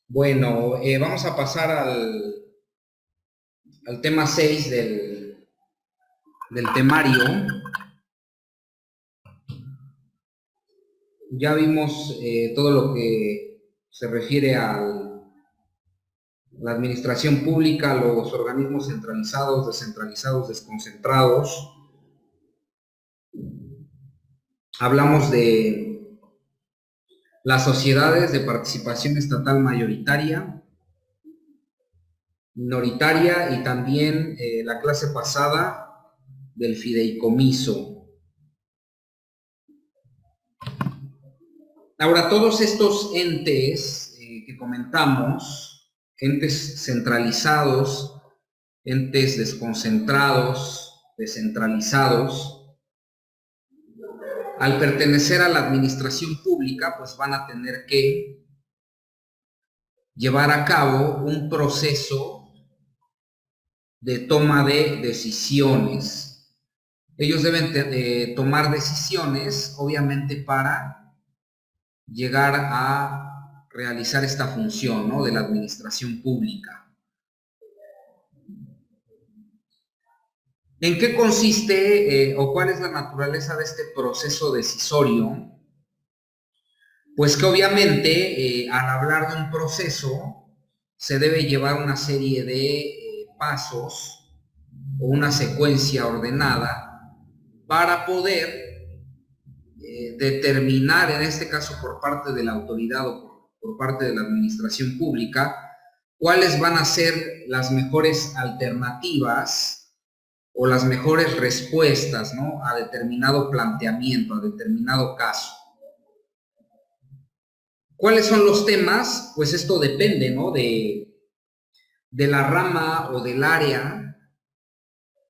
Bueno, vamos a pasar al tema 6 del temario. Ya vimos todo lo que se refiere a la administración pública, los organismos centralizados, descentralizados, desconcentrados. Hablamos de las sociedades de participación estatal mayoritaria, minoritaria y también la clase pasada del fideicomiso. Ahora, todos estos entes que comentamos, entes centralizados, entes desconcentrados, descentralizados, al pertenecer a la administración pública, pues van a tener que llevar a cabo un proceso de toma de decisiones. Ellos deben tomar decisiones, obviamente, para llegar a realizar esta función, ¿no?, de la administración pública. ¿En qué consiste o cuál es la naturaleza de este proceso decisorio? Pues que obviamente al hablar de un proceso se debe llevar una serie de pasos o una secuencia ordenada para poder determinar, en este caso por parte de la autoridad o por parte de la administración pública, cuáles van a ser las mejores alternativas o las mejores respuestas, ¿no?, a determinado planteamiento, a determinado caso. ¿Cuáles son los temas? Pues esto depende, ¿no?, de la rama o del área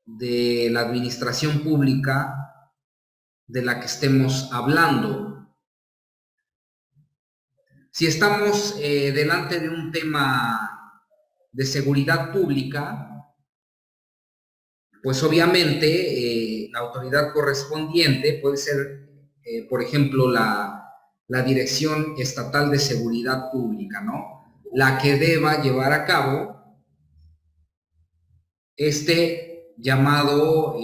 de la administración pública de la que estemos hablando. Si estamos delante de un tema de seguridad pública, pues obviamente la autoridad correspondiente puede ser, por ejemplo, la Dirección Estatal de Seguridad Pública, ¿no?, la que deba llevar a cabo este llamado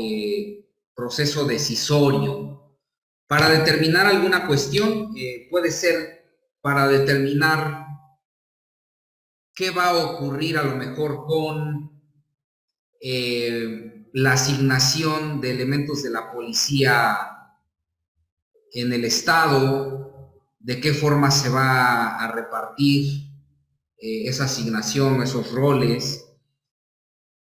proceso decisorio para determinar alguna cuestión. Puede ser para determinar qué va a ocurrir a lo mejor con la asignación de elementos de la policía en el estado, de qué forma se va a repartir esa asignación, esos roles.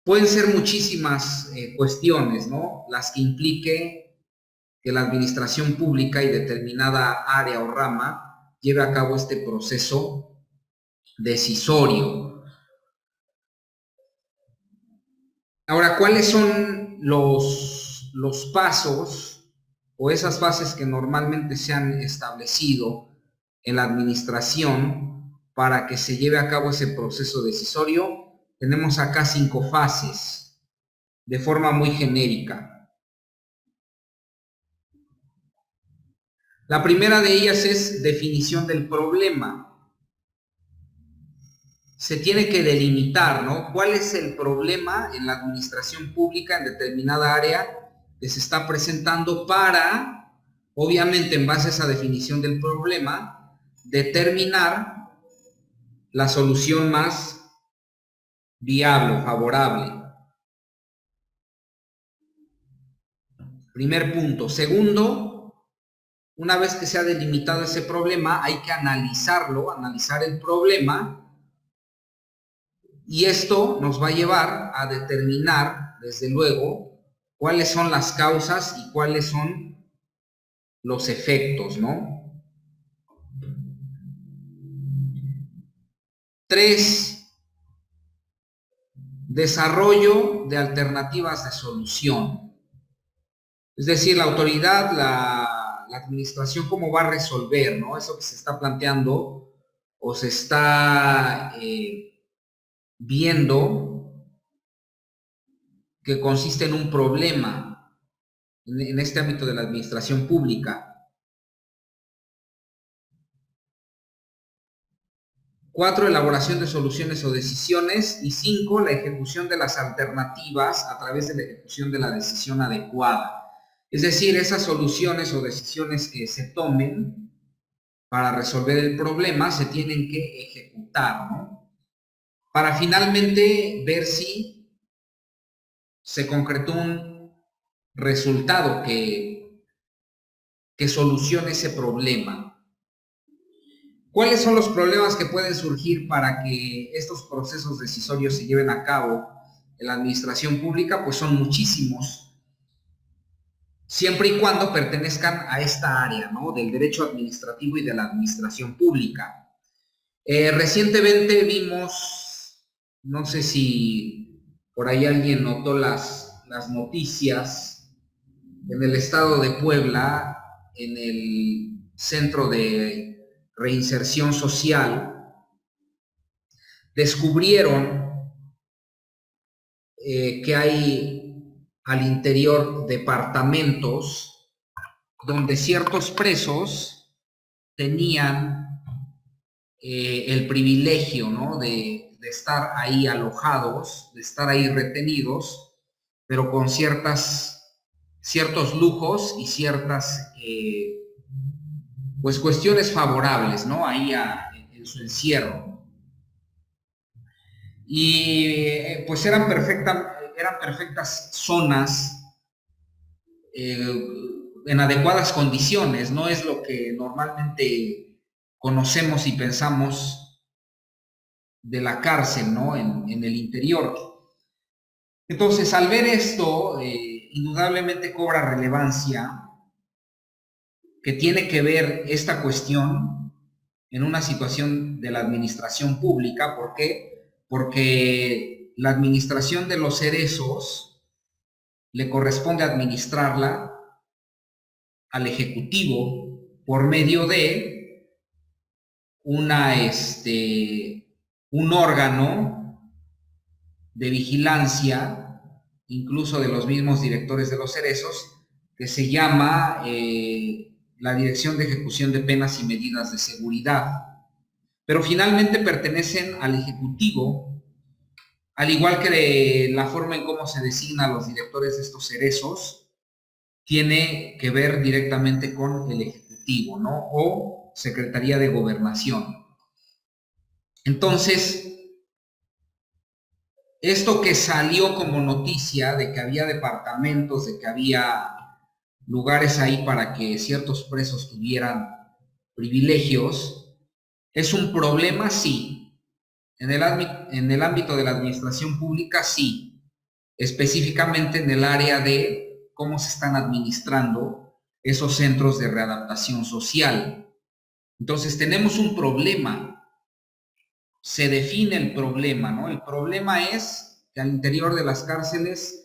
Pueden ser muchísimas cuestiones, ¿no?, las que implique que la administración pública y determinada área o rama lleve a cabo este proceso decisorio. Ahora, ¿cuáles son los pasos o esas fases que normalmente se han establecido en la administración para que se lleve a cabo ese proceso decisorio? Tenemos acá 5 fases de forma muy genérica. La primera de ellas es definición del problema. Se tiene que delimitar, ¿no?, cuál es el problema en la administración pública en determinada área que se está presentando para, obviamente, en base a esa definición del problema, determinar la solución más viable, favorable. Primer punto. Segundo, una vez que se ha delimitado ese problema, hay que analizarlo, analizar el problema, y esto nos va a llevar a determinar, desde luego, cuáles son las causas y cuáles son los efectos, ¿no? 3, desarrollo de alternativas de solución. Es decir, la autoridad, la administración, cómo va a resolver, ¿no?, eso que se está planteando o se está viendo, que consiste en un problema en este ámbito de la administración pública. 4, elaboración de soluciones o decisiones. Y 5, la ejecución de las alternativas a través de la ejecución de la decisión adecuada. Es decir, esas soluciones o decisiones que se tomen para resolver el problema se tienen que ejecutar, ¿no? Para finalmente ver si se concretó un resultado que solucione ese problema. ¿Cuáles son los problemas que pueden surgir para que estos procesos decisorios se lleven a cabo en la administración pública? Pues son muchísimos, siempre y cuando pertenezcan a esta área, ¿no? Del derecho administrativo y de la administración pública. Recientemente vimos, no sé si por ahí alguien notó las noticias, en el estado de Puebla, en el Centro de Reinserción Social, descubrieron que hay al interior departamentos donde ciertos presos tenían el privilegio, ¿no? de estar ahí alojados, de estar ahí retenidos, pero con ciertos lujos y ciertas pues cuestiones favorables, ¿no? Ahí en su encierro. Y pues eran perfectas zonas en adecuadas condiciones, no es lo que normalmente conocemos y pensamos de la cárcel, ¿no? En el interior. Entonces, al ver esto, indudablemente cobra relevancia que tiene que ver esta cuestión en una situación de la administración pública. ¿Por qué? Porque la administración de los cerezos le corresponde administrarla al Ejecutivo por medio de un órgano de vigilancia, incluso de los mismos directores de los cerezos, que se llama la Dirección de Ejecución de Penas y Medidas de Seguridad. Pero finalmente pertenecen al Ejecutivo, al igual que la forma en cómo se designan los directores de estos cerezos, tiene que ver directamente con el Ejecutivo, ¿no? O Secretaría de Gobernación. Entonces, esto que salió como noticia de que había departamentos, de que había lugares ahí para que ciertos presos tuvieran privilegios, ¿es un problema? Sí. En el ámbito de la administración pública, sí. Específicamente en el área de cómo se están administrando esos centros de readaptación social. Entonces tenemos un problema. Se define el problema, ¿no? El problema es que al interior de las cárceles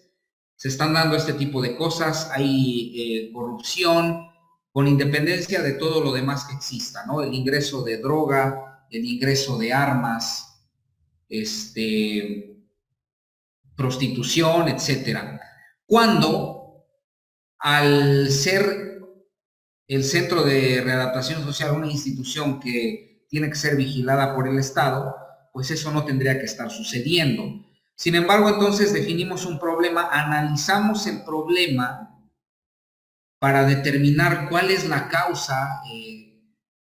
se están dando este tipo de cosas, hay corrupción, con independencia de todo lo demás que exista, ¿no? El ingreso de droga, el ingreso de armas, prostitución, etcétera. Cuando, al ser el Centro de Readaptación Social una institución que tiene que ser vigilada por el Estado, pues eso no tendría que estar sucediendo. Sin embargo, entonces definimos un problema, analizamos el problema para determinar cuál es la causa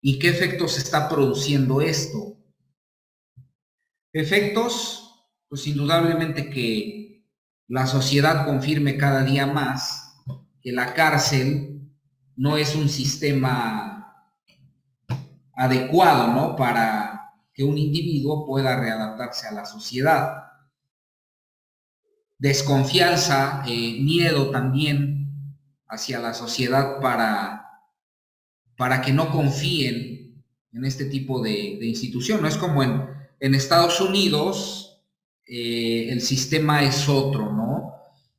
y qué efectos está produciendo esto. Efectos, pues indudablemente que la sociedad confirme cada día más que la cárcel no es un sistema adecuado, ¿no? Para que un individuo pueda readaptarse a la sociedad. Desconfianza, miedo también hacia la sociedad para que no confíen en este tipo de institución. No es como en Estados Unidos, el sistema es otro, ¿no?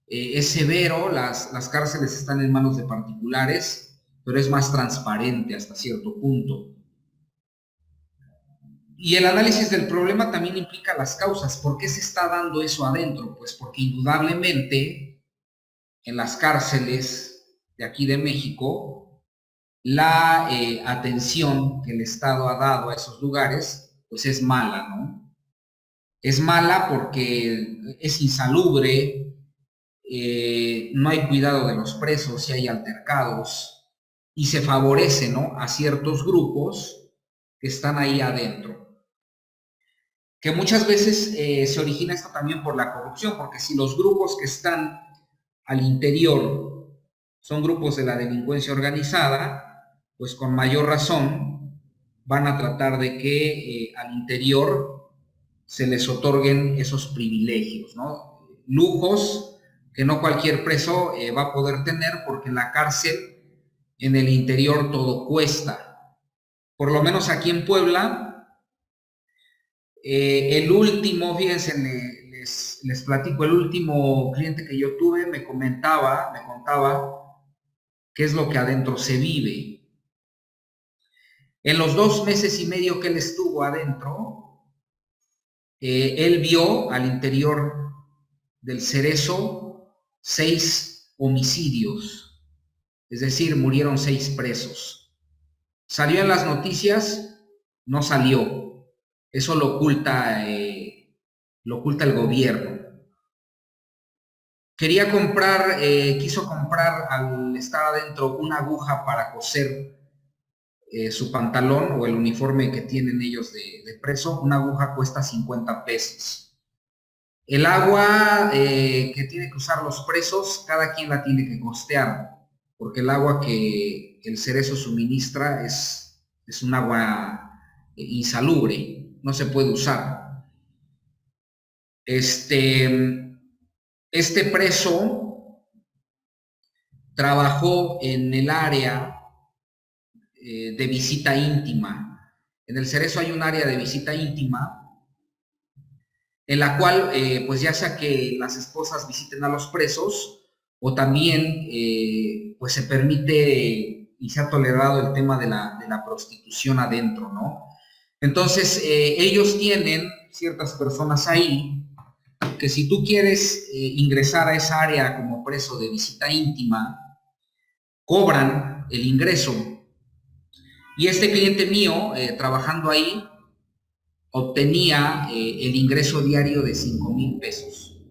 Es severo, las cárceles están en manos de particulares, pero es más transparente hasta cierto punto. Y el análisis del problema también implica las causas. ¿Por qué se está dando eso adentro? Pues porque indudablemente en las cárceles de aquí de México, la atención que el Estado ha dado a esos lugares pues es mala, ¿no? Es mala porque es insalubre, no hay cuidado de los presos, si hay altercados, y se favorece, ¿no?, a ciertos grupos que están ahí adentro. Que muchas veces se origina esto también por la corrupción, porque si los grupos que están al interior son grupos de la delincuencia organizada, pues con mayor razón van a tratar de que al interior se les otorguen esos privilegios, ¿no? Lujos que no cualquier preso va a poder tener, porque en la cárcel, en el interior, todo cuesta. Por lo menos aquí en Puebla, el último, fíjense, les platico, el último cliente que yo tuve me contaba qué es lo que adentro se vive. En los 2 meses y medio que él estuvo adentro, él vio al interior del Cerezo 6 homicidios, es decir, murieron 6 presos. ¿Salió en las noticias? No salió. Eso lo oculta el gobierno. Quiso comprar al estar adentro una aguja para coser su pantalón o el uniforme que tienen ellos de preso. Una aguja cuesta 50 pesos. El agua que tiene que usar los presos, cada quien la tiene que costear, porque el agua que el Cerezo suministra es un agua insalubre, no se puede usar. Este preso trabajó en el área de visita íntima. En el Cerezo hay un área de visita íntima en la cual, pues ya sea que las esposas visiten a los presos o también, pues se permite y se ha tolerado el tema de la prostitución adentro, ¿no? Entonces, ellos tienen ciertas personas ahí que si tú quieres ingresar a esa área como preso de visita íntima, cobran el ingreso. Y este cliente mío, trabajando ahí, obtenía el ingreso diario de 5,000 pesos.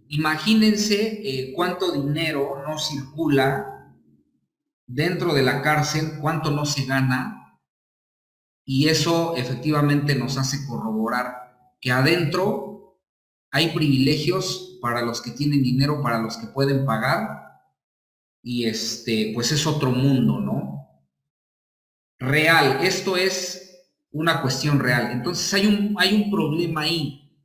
Imagínense cuánto dinero no circula dentro de la cárcel, cuánto no se gana, y eso efectivamente nos hace corroborar que adentro hay privilegios para los que tienen dinero, para los que pueden pagar, y pues es otro mundo, ¿no? Real, esto es una cuestión real. Entonces hay un problema ahí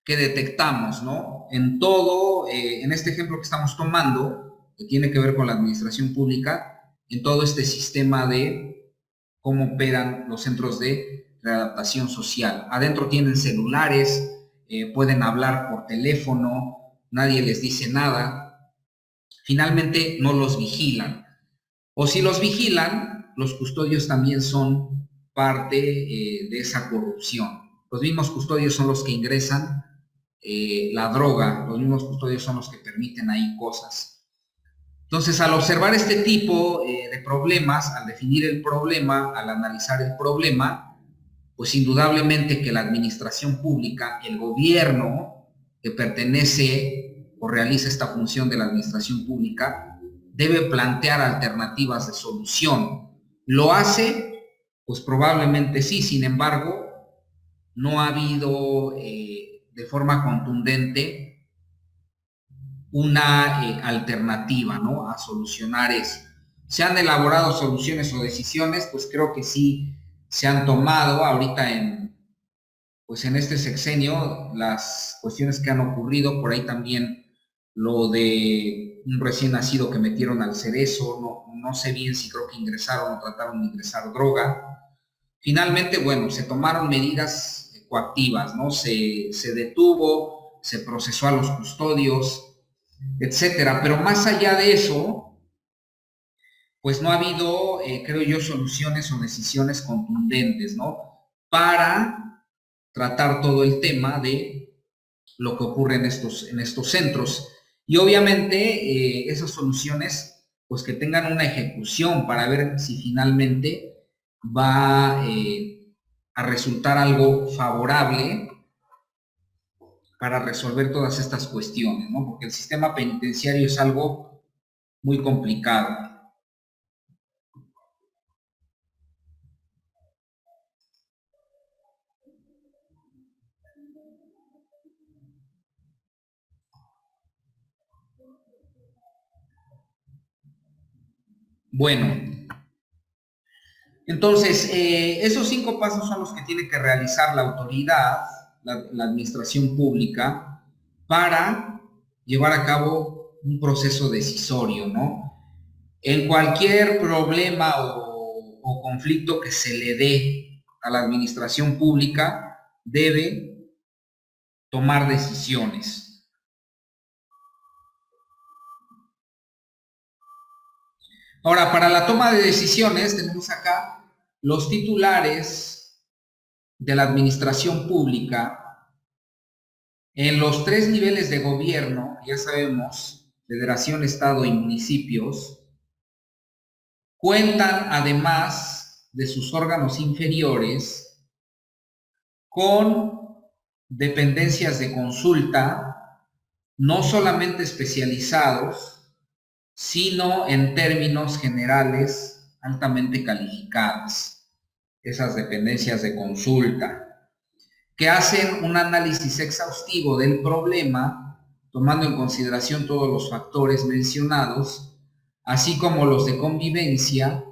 que detectamos, ¿no? En todo, en este ejemplo que estamos tomando, que tiene que ver con la administración pública, en todo este sistema de cómo operan los centros de readaptación social. Adentro tienen celulares, pueden hablar por teléfono, nadie les dice nada. Finalmente no los vigilan. O si los vigilan, los custodios también son parte de esa corrupción. Los mismos custodios son los que ingresan la droga, los mismos custodios son los que permiten ahí cosas. Entonces, al observar este tipo de problemas, al definir el problema, al analizar el problema, pues indudablemente que la administración pública, el gobierno que pertenece o realiza esta función de la administración pública, debe plantear alternativas de solución. ¿Lo hace? Pues probablemente sí, sin embargo, no ha habido de forma contundente una alternativa, ¿no?, a solucionar eso. ¿Se han elaborado soluciones o decisiones? Pues creo que sí se han tomado ahorita pues en este sexenio, las cuestiones que han ocurrido, por ahí también lo de un recién nacido que metieron al Cerezo, no sé bien si creo que ingresaron o trataron de ingresar droga. Finalmente, bueno, se tomaron medidas coactivas, ¿no? Se detuvo, se procesó a los custodios, etcétera. Pero más allá de eso, pues no ha habido, creo yo, soluciones o decisiones contundentes, ¿no?, para tratar todo el tema de lo que ocurre en estos centros. Y obviamente esas soluciones, pues que tengan una ejecución para ver si finalmente va a resultar algo favorable para resolver todas estas cuestiones, ¿no? Porque el sistema penitenciario es algo muy complicado. Bueno, entonces, esos 5 pasos son los que tiene que realizar la autoridad, la administración pública, para llevar a cabo un proceso decisorio, ¿no? En cualquier problema o conflicto que se le dé a la administración pública, debe tomar decisiones. Ahora, para la toma de decisiones, tenemos acá los titulares de la administración pública en los 3 niveles de gobierno, ya sabemos, federación, estado y municipios, cuentan además de sus órganos inferiores con dependencias de consulta, no solamente especializados, sino en términos generales altamente calificadas, esas dependencias de consulta, que hacen un análisis exhaustivo del problema, tomando en consideración todos los factores mencionados, así como los de conveniencia,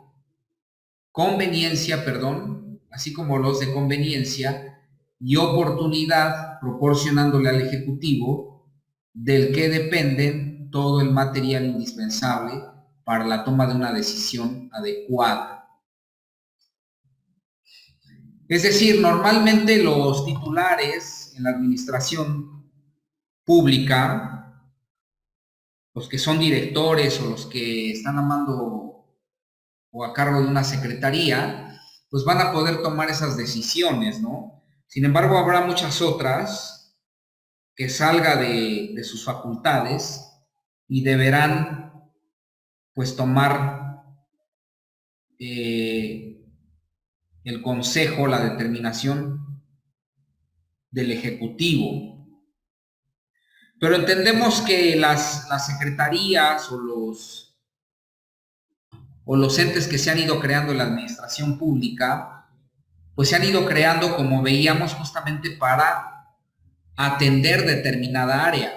así como los de conveniencia y oportunidad, proporcionándole al Ejecutivo, del que dependen todo el material indispensable para la toma de una decisión adecuada. Es decir, normalmente los titulares en la administración pública, los que son directores o los que están a mando o a cargo de una secretaría, pues van a poder tomar esas decisiones, ¿no? Sin embargo, habrá muchas otras que salga de sus facultades y deberán, pues, tomar el consejo, la determinación del Ejecutivo. Pero entendemos que las secretarías o los entes que se han ido creando en la administración pública, pues se han ido creando, como veíamos, justamente para atender determinada área.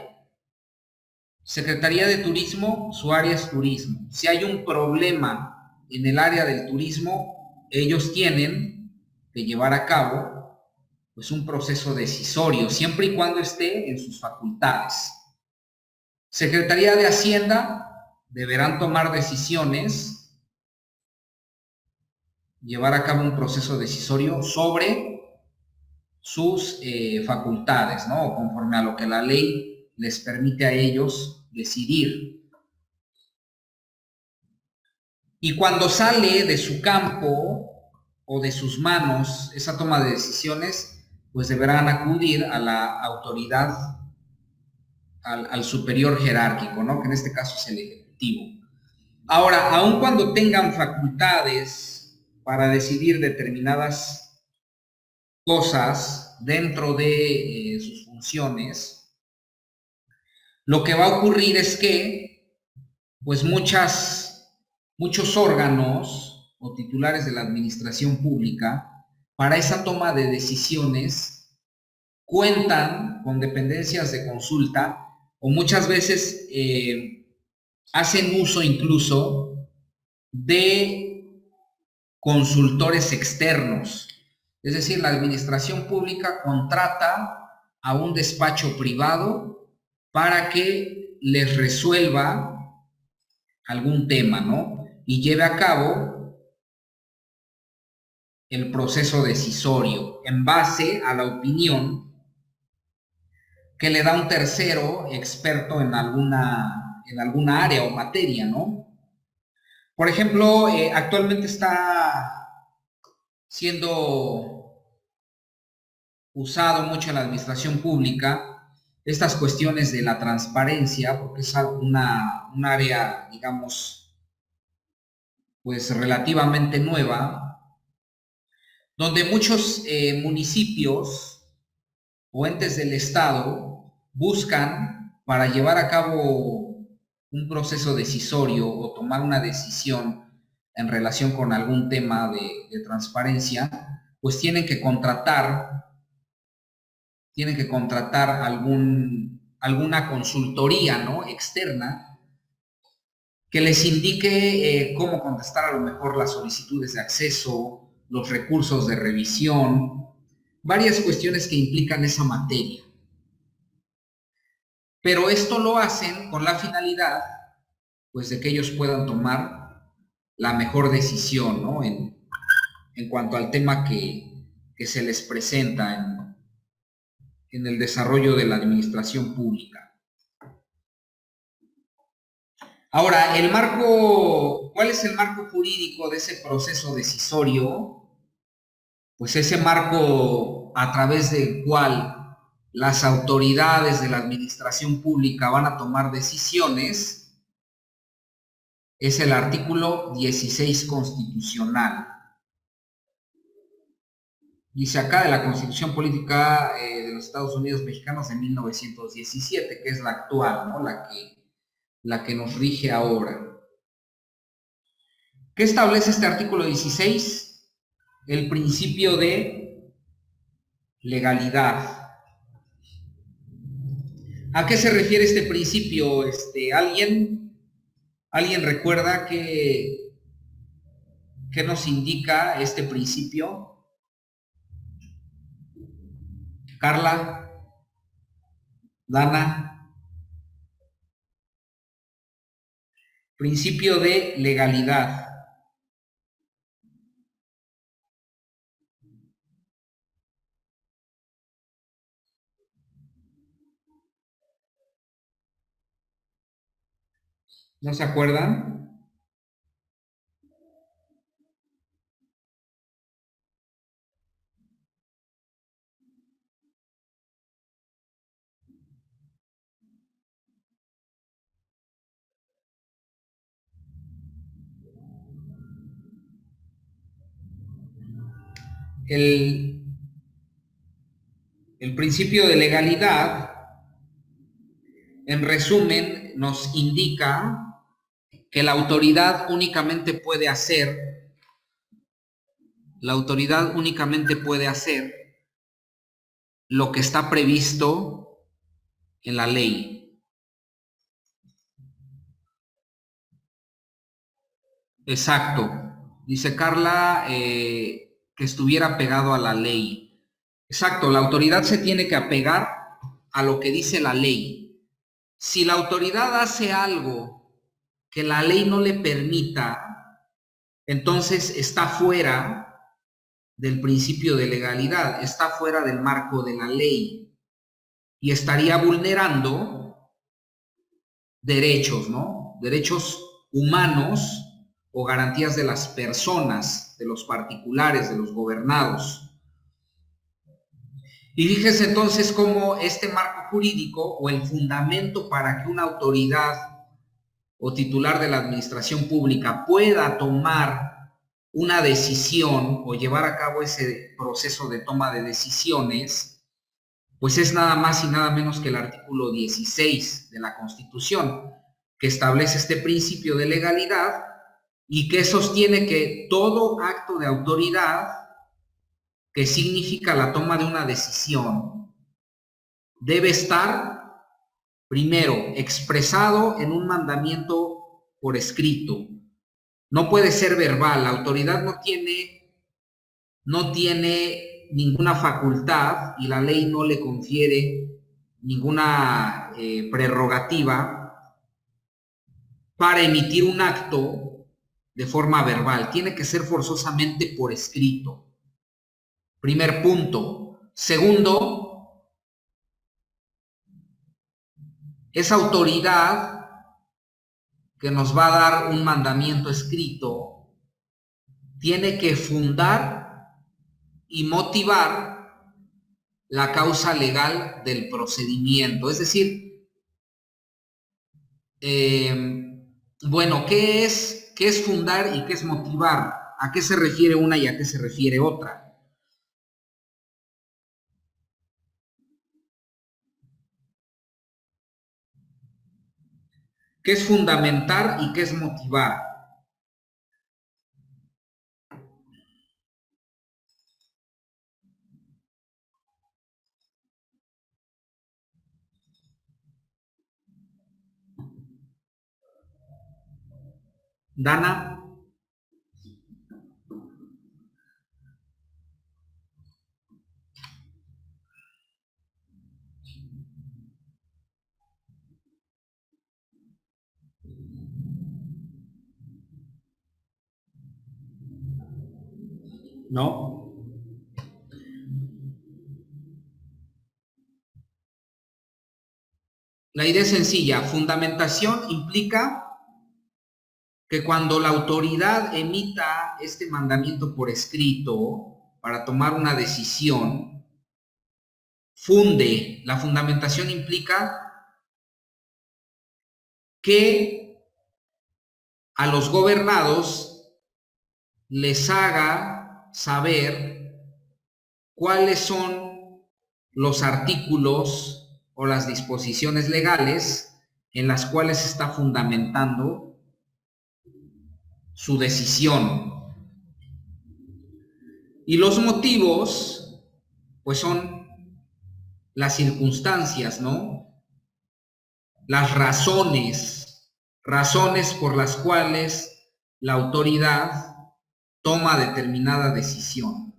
Secretaría de Turismo, su área es turismo. Si hay un problema en el área del turismo, ellos tienen que llevar a cabo, pues, un proceso decisorio, siempre y cuando esté en sus facultades. Secretaría de Hacienda, deberán tomar decisiones, llevar a cabo un proceso decisorio sobre sus facultades, ¿no? Conforme a lo que la ley les permite a ellos decidir. Y cuando sale de su campo o de sus manos esa toma de decisiones, pues deberán acudir a la autoridad, al superior jerárquico, ¿no? Que en este caso es el Ejecutivo. Ahora, aun cuando tengan facultades para decidir determinadas cosas dentro de sus funciones, lo que va a ocurrir es que, pues, muchos órganos o titulares de la administración pública, para esa toma de decisiones, cuentan con dependencias de consulta o muchas veces hacen uso incluso de consultores externos. Es decir, la administración pública contrata a un despacho privado para que les resuelva algún tema, ¿no? Y lleve a cabo el proceso decisorio en base a la opinión que le da un tercero experto en alguna área o materia, ¿no? Por ejemplo, actualmente está siendo usado mucho en la administración pública estas cuestiones de la transparencia, porque es un área, digamos, pues relativamente nueva, donde muchos municipios o entes del Estado buscan, para llevar a cabo un proceso decisorio o tomar una decisión en relación con algún tema de transparencia, pues tienen que contratar alguna consultoría, ¿no?, externa, que les indique cómo contestar a lo mejor las solicitudes de acceso, los recursos de revisión, varias cuestiones que implican esa materia. Pero esto lo hacen con la finalidad, pues, de que ellos puedan tomar la mejor decisión, ¿no?, en cuanto al tema que se les presenta en el desarrollo de la administración pública. Ahora, ¿cuál es el marco jurídico de ese proceso decisorio? Pues ese marco a través del cual las autoridades de la administración pública van a tomar decisiones es el artículo 16 constitucional. Dice acá, de la Constitución Política de los Estados Unidos Mexicanos de 1917, que es la actual, ¿no?, la que nos rige ahora. ¿Qué establece este artículo 16? El principio de legalidad. ¿A qué se refiere este principio? ¿Alguien recuerda qué nos indica este principio? Carla, Dana. Principio de legalidad. ¿No se acuerdan? El principio de legalidad, en resumen, nos indica que la autoridad únicamente puede hacer lo que está previsto en la ley. Exacto. Dice Carla que estuviera pegado a la ley. Exacto, la autoridad se tiene que apegar a lo que dice la ley. Si la autoridad hace algo que la ley no le permita, entonces está fuera del principio de legalidad, está fuera del marco de la ley y estaría vulnerando derechos, ¿no? Derechos humanos o garantías de las personas, de los particulares, de los gobernados. Y fíjese entonces cómo este marco jurídico o el fundamento para que una autoridad o titular de la administración pública pueda tomar una decisión o llevar a cabo ese proceso de toma de decisiones, pues es nada más y nada menos que el artículo 16 de la Constitución, que establece este principio de legalidad y que sostiene que todo acto de autoridad que significa la toma de una decisión debe estar, primero, expresado en un mandamiento por escrito. No puede ser verbal. La autoridad no tiene ninguna facultad y la ley no le confiere ninguna prerrogativa para emitir un acto de forma verbal. Tiene que ser forzosamente por escrito. Primer punto. Segundo, esa autoridad que nos va a dar un mandamiento escrito tiene que fundar y motivar la causa legal del procedimiento. Es decir, bueno, ¿qué es fundar y qué es motivar? ¿A qué se refiere una y a qué se refiere otra? ¿Qué es fundamentar y qué es motivar? Dana. No. La idea es sencilla. Fundamentación implica que cuando la autoridad emita este mandamiento por escrito para tomar una decisión, funde. La fundamentación implica que a los gobernados les haga saber cuáles son los artículos o las disposiciones legales en las cuales se está fundamentando su decisión. Y los motivos, pues son las circunstancias, ¿no? Las razones por las cuales la autoridad toma determinada decisión.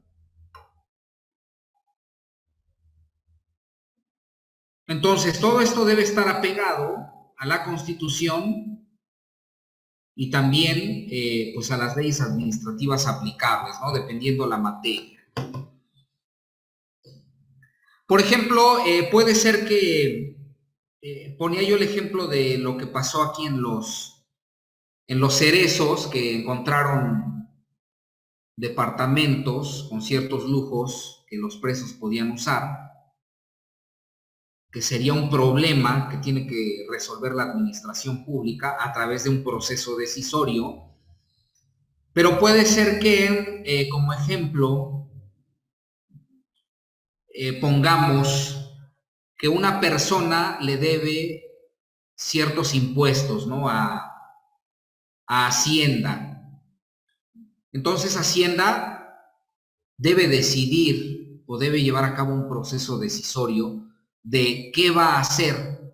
Entonces, todo esto debe estar apegado a la Constitución y también pues a las leyes administrativas aplicables, ¿no? Dependiendo la materia. Por ejemplo, puede ser que, ponía yo el ejemplo de lo que pasó aquí en los cerezos, que encontraron departamentos con ciertos lujos que los presos podían usar, que sería un problema que tiene que resolver la administración pública a través de un proceso decisorio, pero puede ser que, como ejemplo, pongamos que una persona le debe ciertos impuestos, ¿no? a Hacienda. Entonces Hacienda debe decidir o debe llevar a cabo un proceso decisorio de qué va a hacer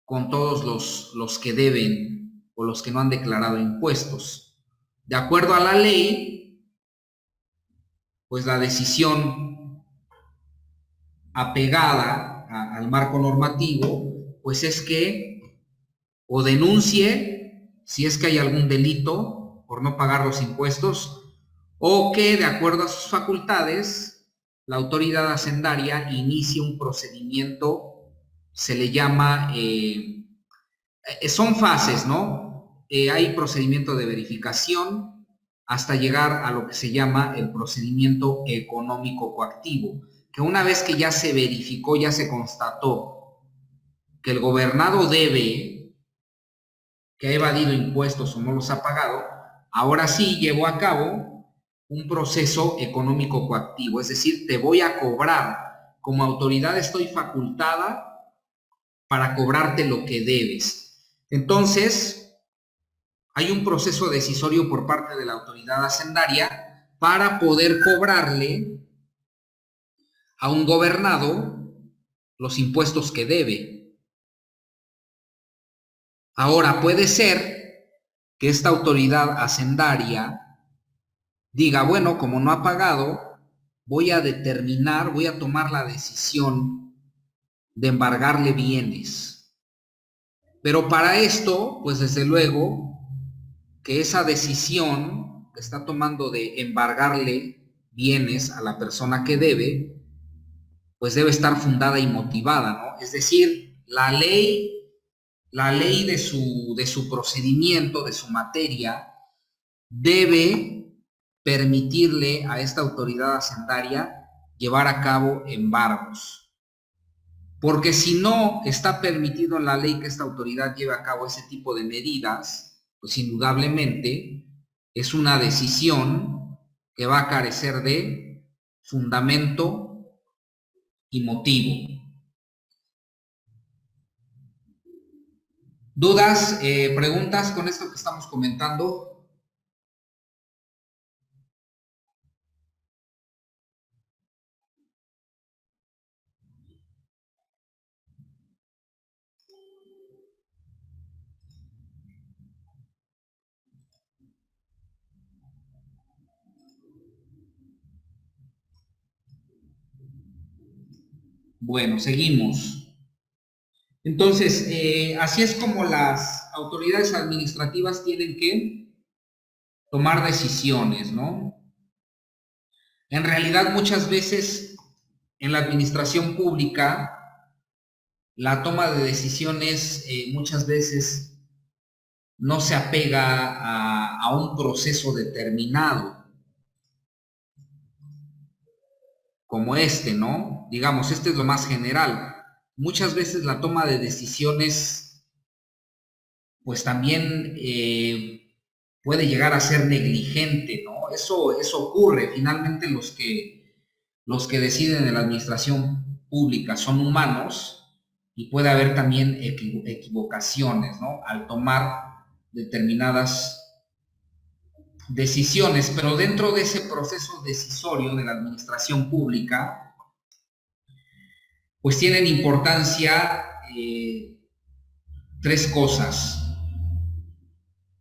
con todos los que deben o los que no han declarado impuestos. De acuerdo a la ley, pues la decisión apegada al marco normativo, pues es que o denuncie si es que hay algún delito por no pagar los impuestos, o que de acuerdo a sus facultades, la autoridad hacendaria inicie un procedimiento, se le llama, son fases, ¿no? Hay procedimiento de verificación hasta llegar a lo que se llama el procedimiento económico coactivo, que una vez que ya se verificó, ya se constató que el gobernado debe, que ha evadido impuestos o no los ha pagado, ahora sí llevó a cabo un proceso económico coactivo, es decir, te voy a cobrar, como autoridad estoy facultada para cobrarte lo que debes. Entonces, hay un proceso decisorio por parte de la autoridad hacendaria para poder cobrarle a un gobernado los impuestos que debe. Ahora, puede ser que esta autoridad hacendaria diga, bueno, como no ha pagado, voy a tomar la decisión de embargarle bienes. Pero para esto, pues desde luego, que esa decisión que está tomando de embargarle bienes a la persona que debe, pues debe estar fundada y motivada, ¿no? Es decir, la ley de su procedimiento, de su materia, debe permitirle a esta autoridad hacendaria llevar a cabo embargos. Porque si no está permitido en la ley que esta autoridad lleve a cabo ese tipo de medidas, pues indudablemente es una decisión que va a carecer de fundamento y motivo. ¿Dudas, preguntas con esto que estamos comentando? Bueno, seguimos. Entonces, así es como las autoridades administrativas tienen que tomar decisiones, ¿no? En realidad, muchas veces en la administración pública, la toma de decisiones muchas veces no se apega a un proceso determinado como este, ¿no? Digamos, este es lo más general. Muchas veces la toma de decisiones, pues también puede llegar a ser negligente, ¿no? Eso ocurre. Finalmente los que deciden en la administración pública son humanos y puede haber también equivocaciones, ¿no? Al tomar determinadas decisiones, pero dentro de ese proceso decisorio de la administración pública, pues tienen importancia tres cosas,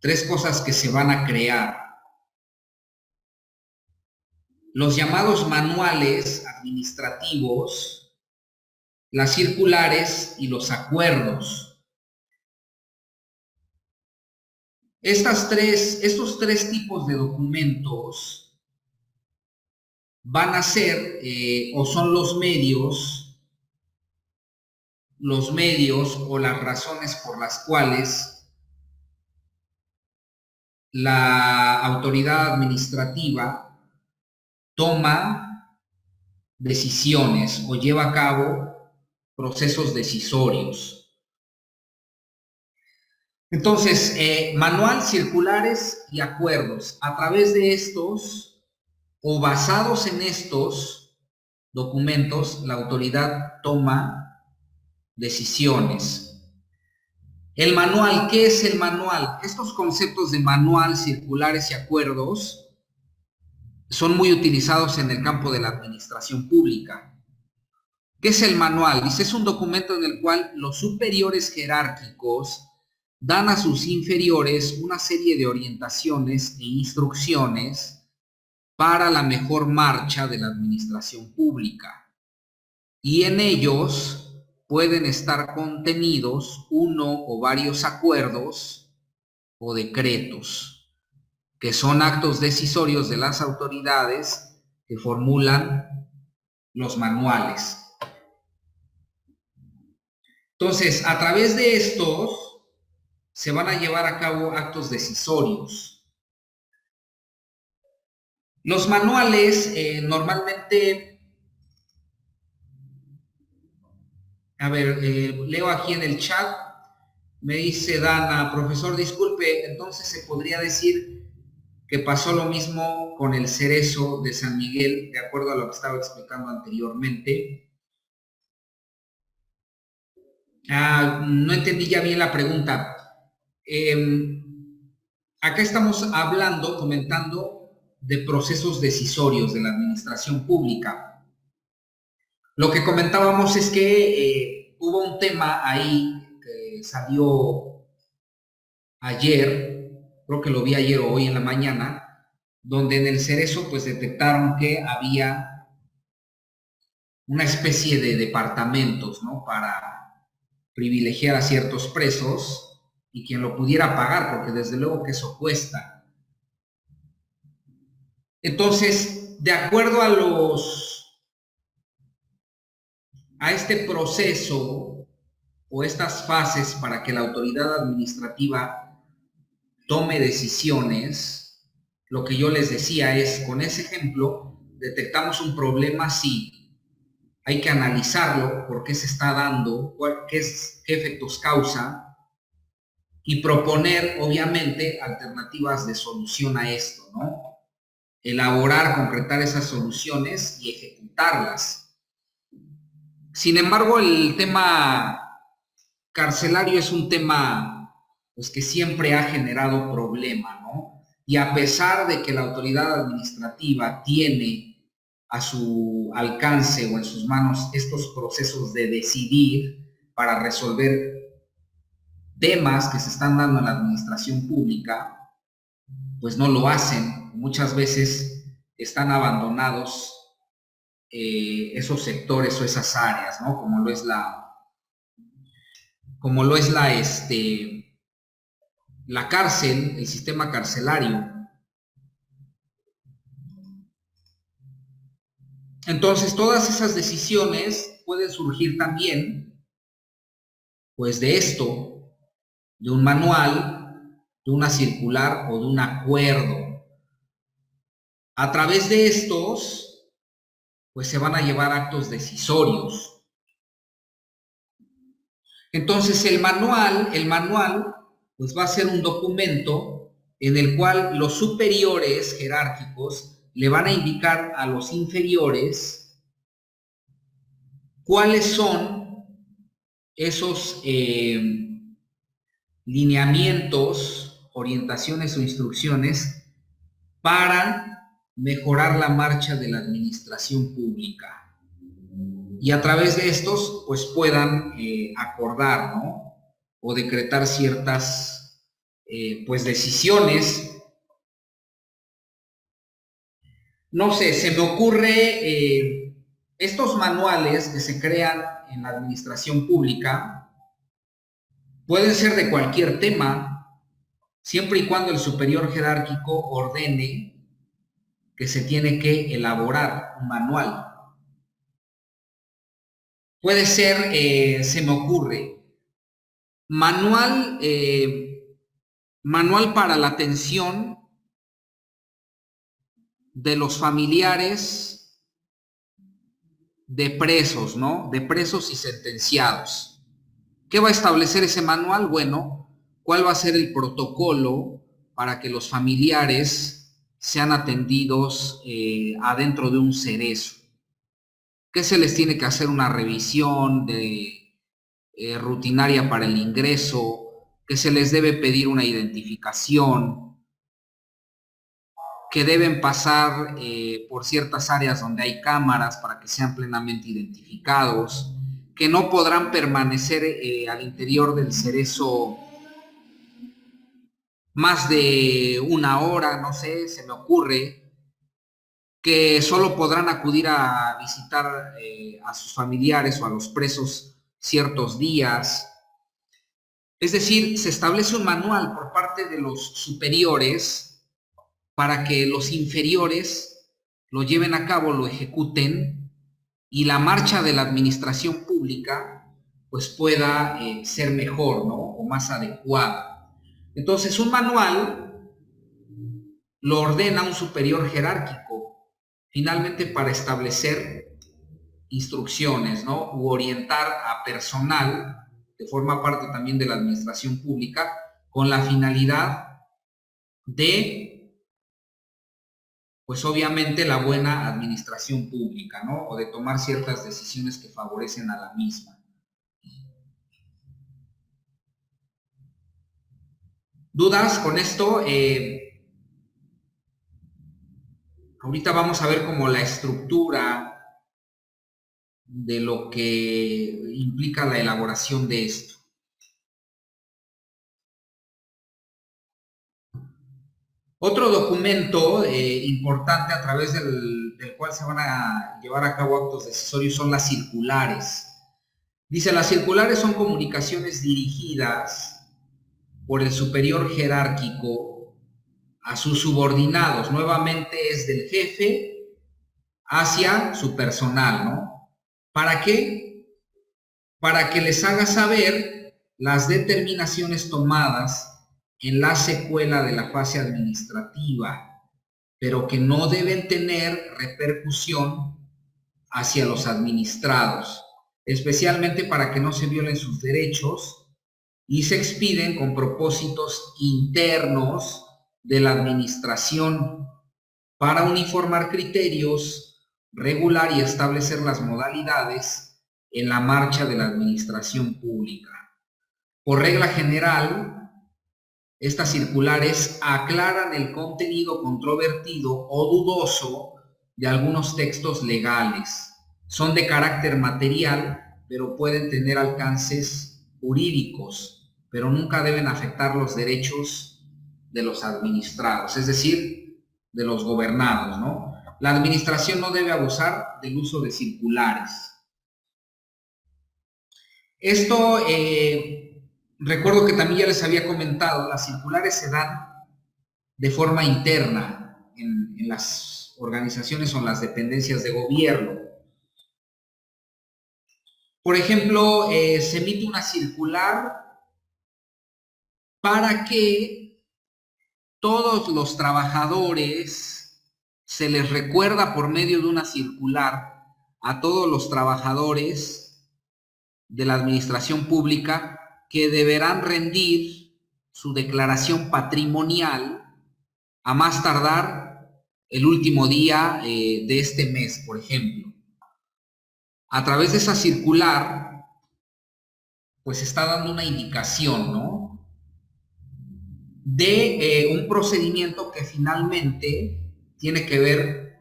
tres cosas que se van a crear. Los llamados manuales administrativos, las circulares y los acuerdos. Estos tres tipos de documentos van a ser o son los medios o las razones por las cuales la autoridad administrativa toma decisiones o lleva a cabo procesos decisorios. Entonces, manual, circulares y acuerdos. A través de estos o basados en estos documentos, la autoridad toma decisiones. El manual, ¿qué es el manual? Estos conceptos de manual, circulares y acuerdos son muy utilizados en el campo de la administración pública. ¿Qué es el manual? Dice, es un documento en el cual los superiores jerárquicos dan a sus inferiores una serie de orientaciones e instrucciones para la mejor marcha de la administración pública. Y en ellos pueden estar contenidos uno o varios acuerdos o decretos, que son actos decisorios de las autoridades que formulan los manuales. Entonces, a través de estos se van a llevar a cabo actos decisorios. Los manuales normalmente, a ver, leo aquí en el chat, me dice Dana, profesor, disculpe, entonces se podría decir que pasó lo mismo con el cerezo de San Miguel, de acuerdo a lo que estaba explicando anteriormente. No entendí ya bien la pregunta. Acá estamos hablando, comentando de procesos decisorios de la administración pública. Lo que comentábamos es que hubo un tema ahí que salió ayer, creo que lo vi ayer o hoy en la mañana, donde en el cerezo pues detectaron que había una especie de departamentos, ¿no? Para privilegiar a ciertos presos y quien lo pudiera pagar, porque desde luego que eso cuesta. Entonces, de acuerdo a este proceso o estas fases para que la autoridad administrativa tome decisiones, lo que yo les decía es, con ese ejemplo, detectamos un problema, sí, hay que analizarlo, por qué se está dando, qué efectos causa, y proponer, obviamente, alternativas de solución a esto, ¿no? Elaborar, concretar esas soluciones y ejecutarlas. Sin embargo, el tema carcelario es un tema pues que siempre ha generado problema, ¿no? Y a pesar de que la autoridad administrativa tiene a su alcance o en sus manos estos procesos de decidir para resolver temas que se están dando en la administración pública, pues no lo hacen. Muchas veces están abandonados esos sectores o esas áreas, ¿no? Como lo es la cárcel, el sistema carcelario. Entonces, todas esas decisiones pueden surgir también, pues, de esto, de un manual, de una circular o de un acuerdo. A través de estos, pues, se van a llevar actos decisorios. Entonces, el manual, pues, va a ser un documento en el cual los superiores jerárquicos le van a indicar a los inferiores cuáles son esos lineamientos, orientaciones o instrucciones para mejorar la marcha de la administración pública. Y a través de estos, pues puedan acordar, ¿no? O decretar ciertas, pues, decisiones. No sé, se me ocurre estos manuales que se crean en la administración pública pueden ser de cualquier tema, siempre y cuando el superior jerárquico ordene que se tiene que elaborar un manual. Puede ser, se me ocurre, manual para la atención de los familiares de presos, ¿no? De presos y sentenciados. ¿Qué va a establecer ese manual? Bueno, ¿cuál va a ser el protocolo para que los familiares sean atendidos adentro de un cerezo? ¿Qué se les tiene que hacer? Una revisión rutinaria para el ingreso, que se les debe pedir una identificación, que deben pasar por ciertas áreas donde hay cámaras para que sean plenamente identificados, que no podrán permanecer al interior del cerezo más de una hora, no sé, se me ocurre, que solo podrán acudir a visitar a sus familiares o a los presos ciertos días. Es decir, se establece un manual por parte de los superiores para que los inferiores lo lleven a cabo, lo ejecuten y la marcha de la administración pública pues pueda ser mejor, ¿no? O más adecuada. Entonces, un manual lo ordena un superior jerárquico, finalmente para establecer instrucciones, ¿no? U orientar a personal que forma parte también de la administración pública con la finalidad de, pues obviamente, la buena administración pública, ¿no? O de tomar ciertas decisiones que favorecen a la misma. ¿Dudas con esto? Ahorita vamos a ver como la estructura de lo que implica la elaboración de esto. Otro documento importante a través del cual se van a llevar a cabo actos decisorios son las circulares. Dice, las circulares son comunicaciones dirigidas por el superior jerárquico a sus subordinados. Nuevamente es del jefe hacia su personal, ¿no? ¿Para qué? Para que les haga saber las determinaciones tomadas en la secuela de la fase administrativa, pero que no deben tener repercusión hacia los administrados, especialmente para que no se violen sus derechos y se expiden con propósitos internos de la administración para uniformar criterios, regular y establecer las modalidades en la marcha de la administración pública. Por regla general, Estas circulares aclaran el contenido controvertido o dudoso de algunos textos legales. Son de carácter material, pero pueden tener alcances jurídicos, pero nunca deben afectar los derechos de los administrados, es decir, de los gobernados, ¿no? La administración no debe abusar del uso de circulares. Esto, recuerdo que también ya les había comentado, las circulares se dan de forma interna en las organizaciones o en las dependencias de gobierno. Por ejemplo, se emite una circular para que todos los trabajadores, se les recuerda por medio de una circular a todos los trabajadores de la administración pública que deberán rendir su declaración patrimonial a más tardar el último día de este mes, por ejemplo. A través de esa circular, pues está dando una indicación, ¿no? De un procedimiento que finalmente tiene que ver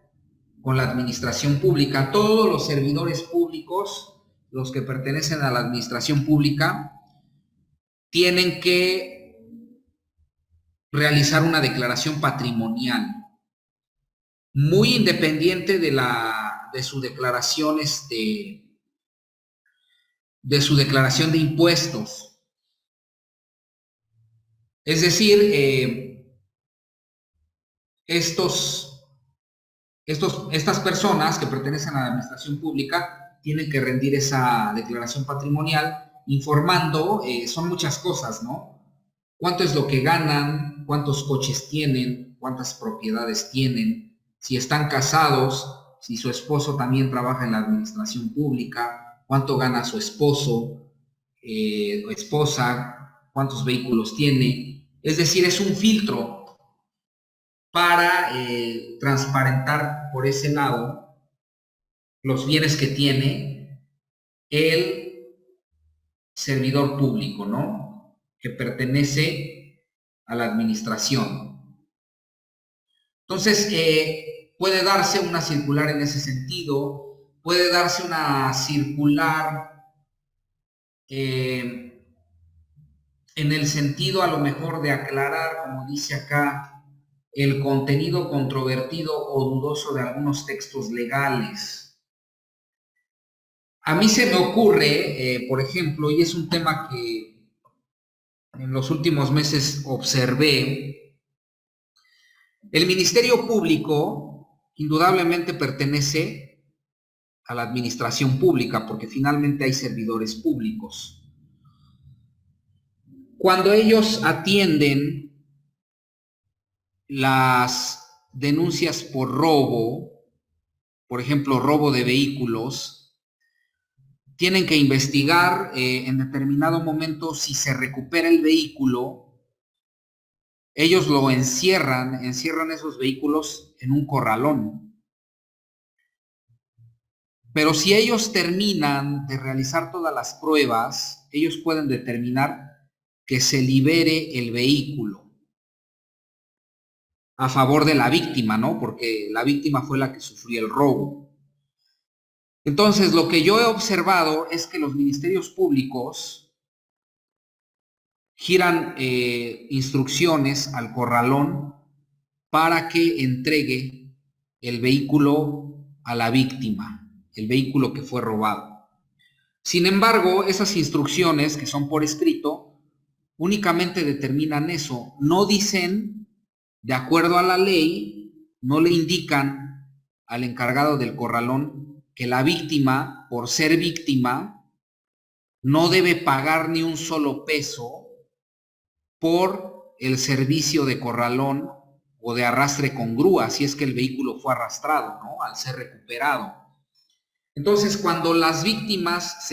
con la administración pública. Todos los servidores públicos, los que pertenecen a la administración pública, tienen que realizar una declaración patrimonial, muy independiente de su declaración, de su declaración de impuestos. Es decir, estas personas que pertenecen a la administración pública tienen que rendir esa declaración patrimonial informando, son muchas cosas, ¿no? ¿Cuánto es lo que ganan? ¿Cuántos coches tienen? ¿Cuántas propiedades tienen? Si están casados, si su esposo también trabaja en la administración pública, cuánto gana su esposo o esposa, cuántos vehículos tiene. Es decir, es un filtro para transparentar por ese lado los bienes que tiene el servidor público, ¿no? Que pertenece a la administración. Entonces, puede darse una circular en ese sentido, puede darse una circular en el sentido a lo mejor de aclarar, como dice acá, el contenido controvertido o dudoso de algunos textos legales. A mí se me ocurre, por ejemplo, y es un tema que en los últimos meses observé, el Ministerio Público indudablemente pertenece a la administración pública, porque finalmente hay servidores públicos. Cuando ellos atienden las denuncias por robo, por ejemplo, robo de vehículos, tienen que investigar en determinado momento si se recupera el vehículo. Ellos lo encierran esos vehículos en un corralón. Pero si ellos terminan de realizar todas las pruebas, ellos pueden determinar que se libere el vehículo a favor de la víctima, ¿no? Porque la víctima fue la que sufrió el robo. Entonces, lo que yo he observado es que los ministerios públicos giran instrucciones al corralón para que entregue el vehículo a la víctima, el vehículo que fue robado. Sin embargo, esas instrucciones que son por escrito únicamente determinan eso, no dicen, de acuerdo a la ley, no le indican al encargado del corralón que la víctima, por ser víctima, no debe pagar ni un solo peso por el servicio de corralón o de arrastre con grúa, si es que el vehículo fue arrastrado, ¿no? Al ser recuperado. Entonces, cuando las víctimas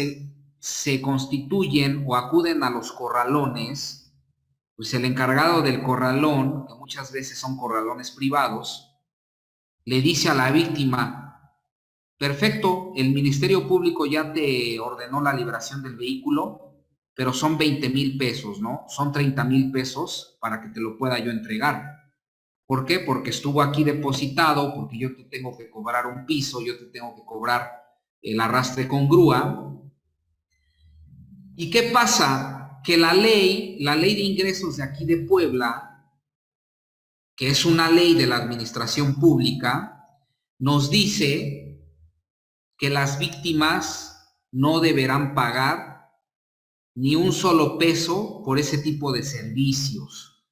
se constituyen o acuden a los corralones, pues el encargado del corralón, que muchas veces son corralones privados, le dice a la víctima: perfecto, el Ministerio Público ya te ordenó la liberación del vehículo, pero son 20,000 pesos, ¿no? Son 30,000 pesos para que te lo pueda yo entregar. ¿Por qué? Porque estuvo aquí depositado, porque yo te tengo que cobrar un piso, yo te tengo que cobrar el arrastre con grúa. ¿Y qué pasa? Que la ley de ingresos de aquí de Puebla, que es una ley de la administración pública, nos dice que las víctimas no deberán pagar ni un solo peso por ese tipo de servicios.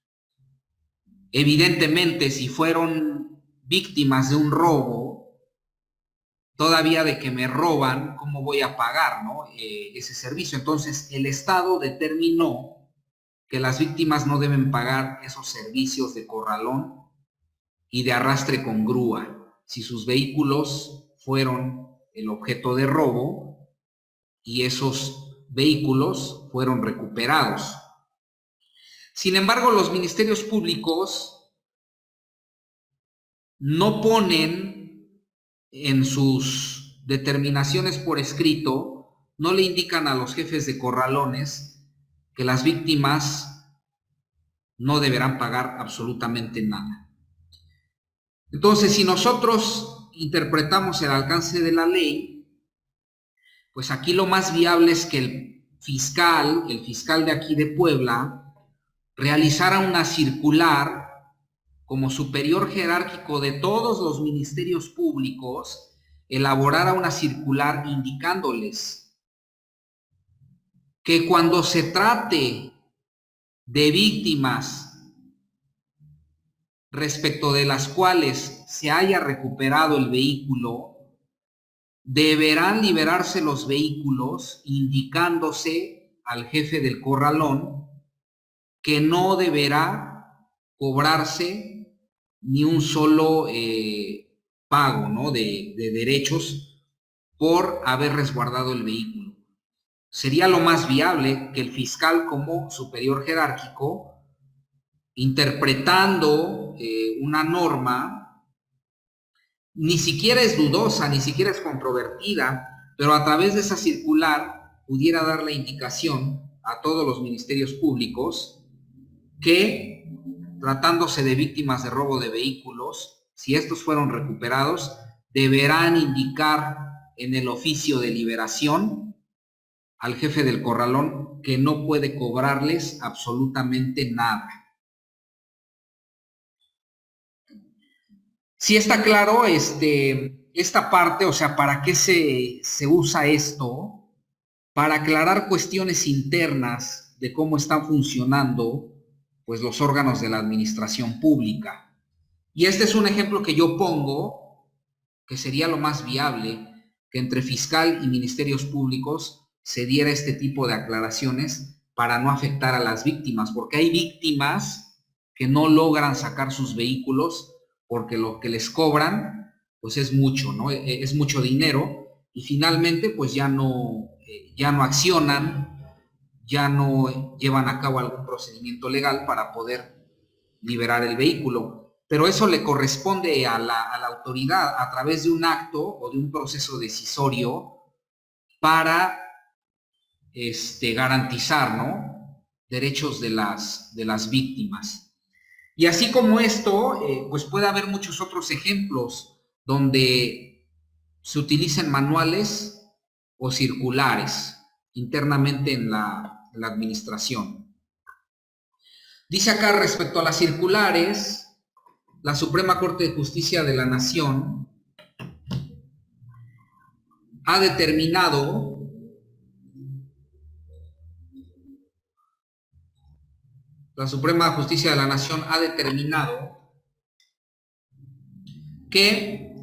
Evidentemente, si fueron víctimas de un robo, todavía de que me roban, ¿cómo voy a pagar, no? Ese servicio? Entonces, el Estado determinó que las víctimas no deben pagar esos servicios de corralón y de arrastre con grúa si sus vehículos fueron el objeto de robo y esos vehículos fueron recuperados. Sin embargo, los ministerios públicos no ponen en sus determinaciones por escrito, no le indican a los jefes de corralones que las víctimas no deberán pagar absolutamente nada. Entonces, si nosotros interpretamos el alcance de la ley, pues aquí lo más viable es que el fiscal de aquí de Puebla, realizara una circular como superior jerárquico de todos los ministerios públicos, elaborara una circular indicándoles que cuando se trate de víctimas respecto de las cuales se haya recuperado el vehículo, deberán liberarse los vehículos indicándose al jefe del corralón que no deberá cobrarse ni un solo pago, ¿no? de derechos por haber resguardado el vehículo. Sería lo más viable que el fiscal, como superior jerárquico, interpretando una norma, ni siquiera es dudosa, ni siquiera es controvertida, pero a través de esa circular pudiera dar la indicación a todos los ministerios públicos que, tratándose de víctimas de robo de vehículos, si estos fueron recuperados, deberán indicar en el oficio de liberación al jefe del corralón que no puede cobrarles absolutamente nada. Sí está claro esta parte, o sea, ¿para qué se usa esto? Para aclarar cuestiones internas de cómo están funcionando pues los órganos de la administración pública. Y este es un ejemplo que yo pongo, que sería lo más viable, que entre fiscal y ministerios públicos se diera este tipo de aclaraciones para no afectar a las víctimas, porque hay víctimas que no logran sacar sus vehículos porque lo que les cobran pues es mucho, ¿no? Es mucho dinero y finalmente pues ya no accionan, ya no llevan a cabo algún procedimiento legal para poder liberar el vehículo. Pero eso le corresponde a la autoridad a través de un acto o de un proceso decisorio para garantizar, ¿no? Derechos de las víctimas. Y así como esto, pues puede haber muchos otros ejemplos donde se utilicen manuales o circulares internamente en la administración. Dice acá respecto a las circulares, la Suprema Corte de Justicia de la Nación ha determinado que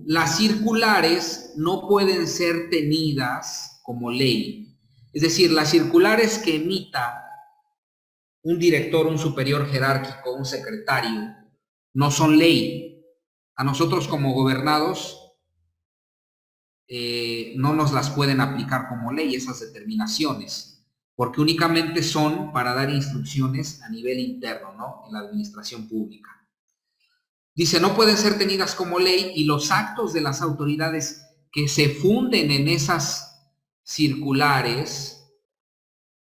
las circulares no pueden ser tenidas como ley. Es decir, las circulares que emita un director, un superior jerárquico, un secretario, no son ley. A nosotros como gobernados no nos las pueden aplicar como ley esas determinaciones, porque únicamente son para dar instrucciones a nivel interno, ¿no? En la administración pública. Dice, no pueden ser tenidas como ley y los actos de las autoridades que se funden en esas circulares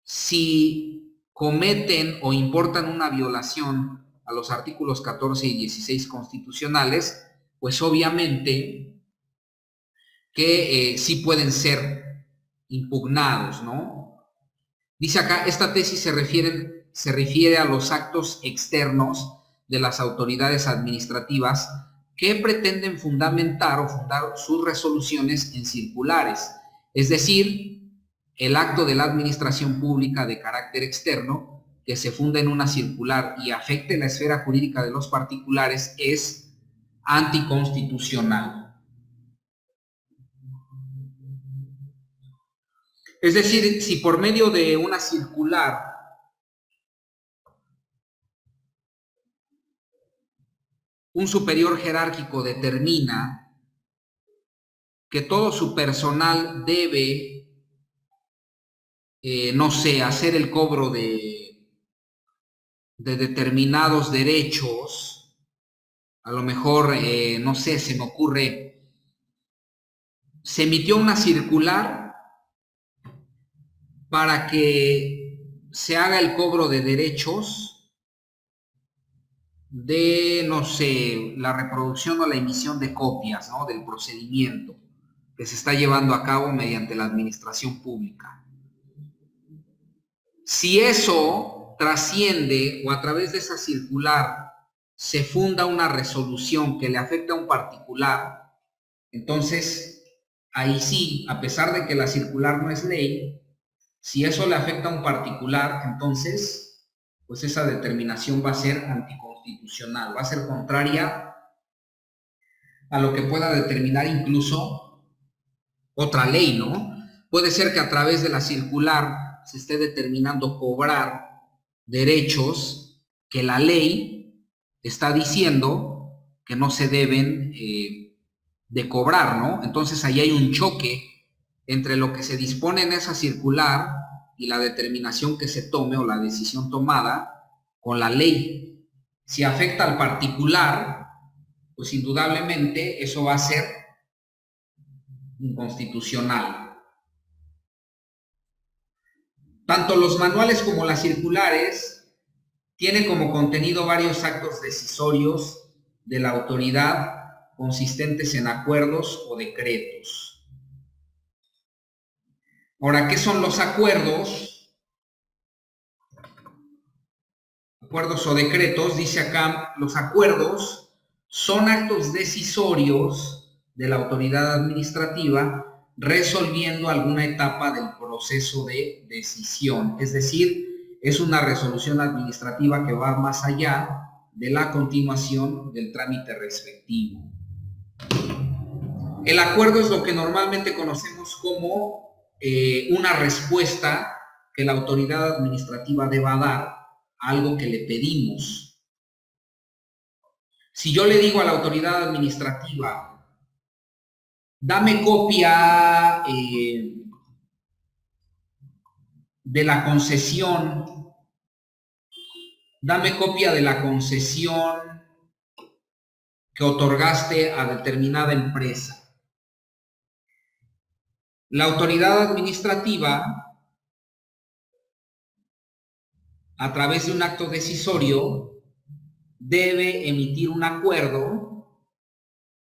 si cometen o importan una violación a los artículos 14 y 16 constitucionales, pues obviamente que sí pueden ser impugnados, ¿no? Dice acá, esta tesis se refiere a los actos externos de las autoridades administrativas que pretenden fundamentar o fundar sus resoluciones en circulares, es decir, el acto de la administración pública de carácter externo que se funda en una circular y afecte la esfera jurídica de los particulares es anticonstitucional. Es decir, si por medio de una circular un superior jerárquico determina que todo su personal debe, no sé, hacer el cobro de determinados derechos, a lo mejor, no sé, se me ocurre, se emitió una circular para que se haga el cobro de derechos de, no sé, la reproducción o la emisión de copias, ¿no?, del procedimiento que se está llevando a cabo mediante la administración pública. Si eso trasciende o a través de esa circular se funda una resolución que le afecta a un particular, entonces ahí sí, a pesar de que la circular no es ley, si eso le afecta a un particular, entonces pues esa determinación va a ser anticonstitucional, va a ser contraria a lo que pueda determinar incluso otra ley, ¿no? Puede ser que a través de la circular se esté determinando cobrar derechos que la ley está diciendo que no se deben de cobrar, ¿no? Entonces ahí hay un choque entre lo que se dispone en esa circular y la determinación que se tome o la decisión tomada con la ley. Si afecta al particular, pues indudablemente eso va a ser inconstitucional. Tanto los manuales como las circulares tienen como contenido varios actos decisorios de la autoridad consistentes en acuerdos o decretos. Ahora, ¿qué son los acuerdos? Acuerdos o decretos, dice acá, los acuerdos son actos decisorios de la autoridad administrativa resolviendo alguna etapa del proceso de decisión. Es decir, es una resolución administrativa que va más allá de la continuación del trámite respectivo. El acuerdo es lo que normalmente conocemos como una respuesta que la autoridad administrativa deba dar a algo que le pedimos. Si yo le digo a la autoridad administrativa, dame copia de la concesión, dame copia de la concesión que otorgaste a determinada empresa. La autoridad administrativa, a través de un acto decisorio, debe emitir un acuerdo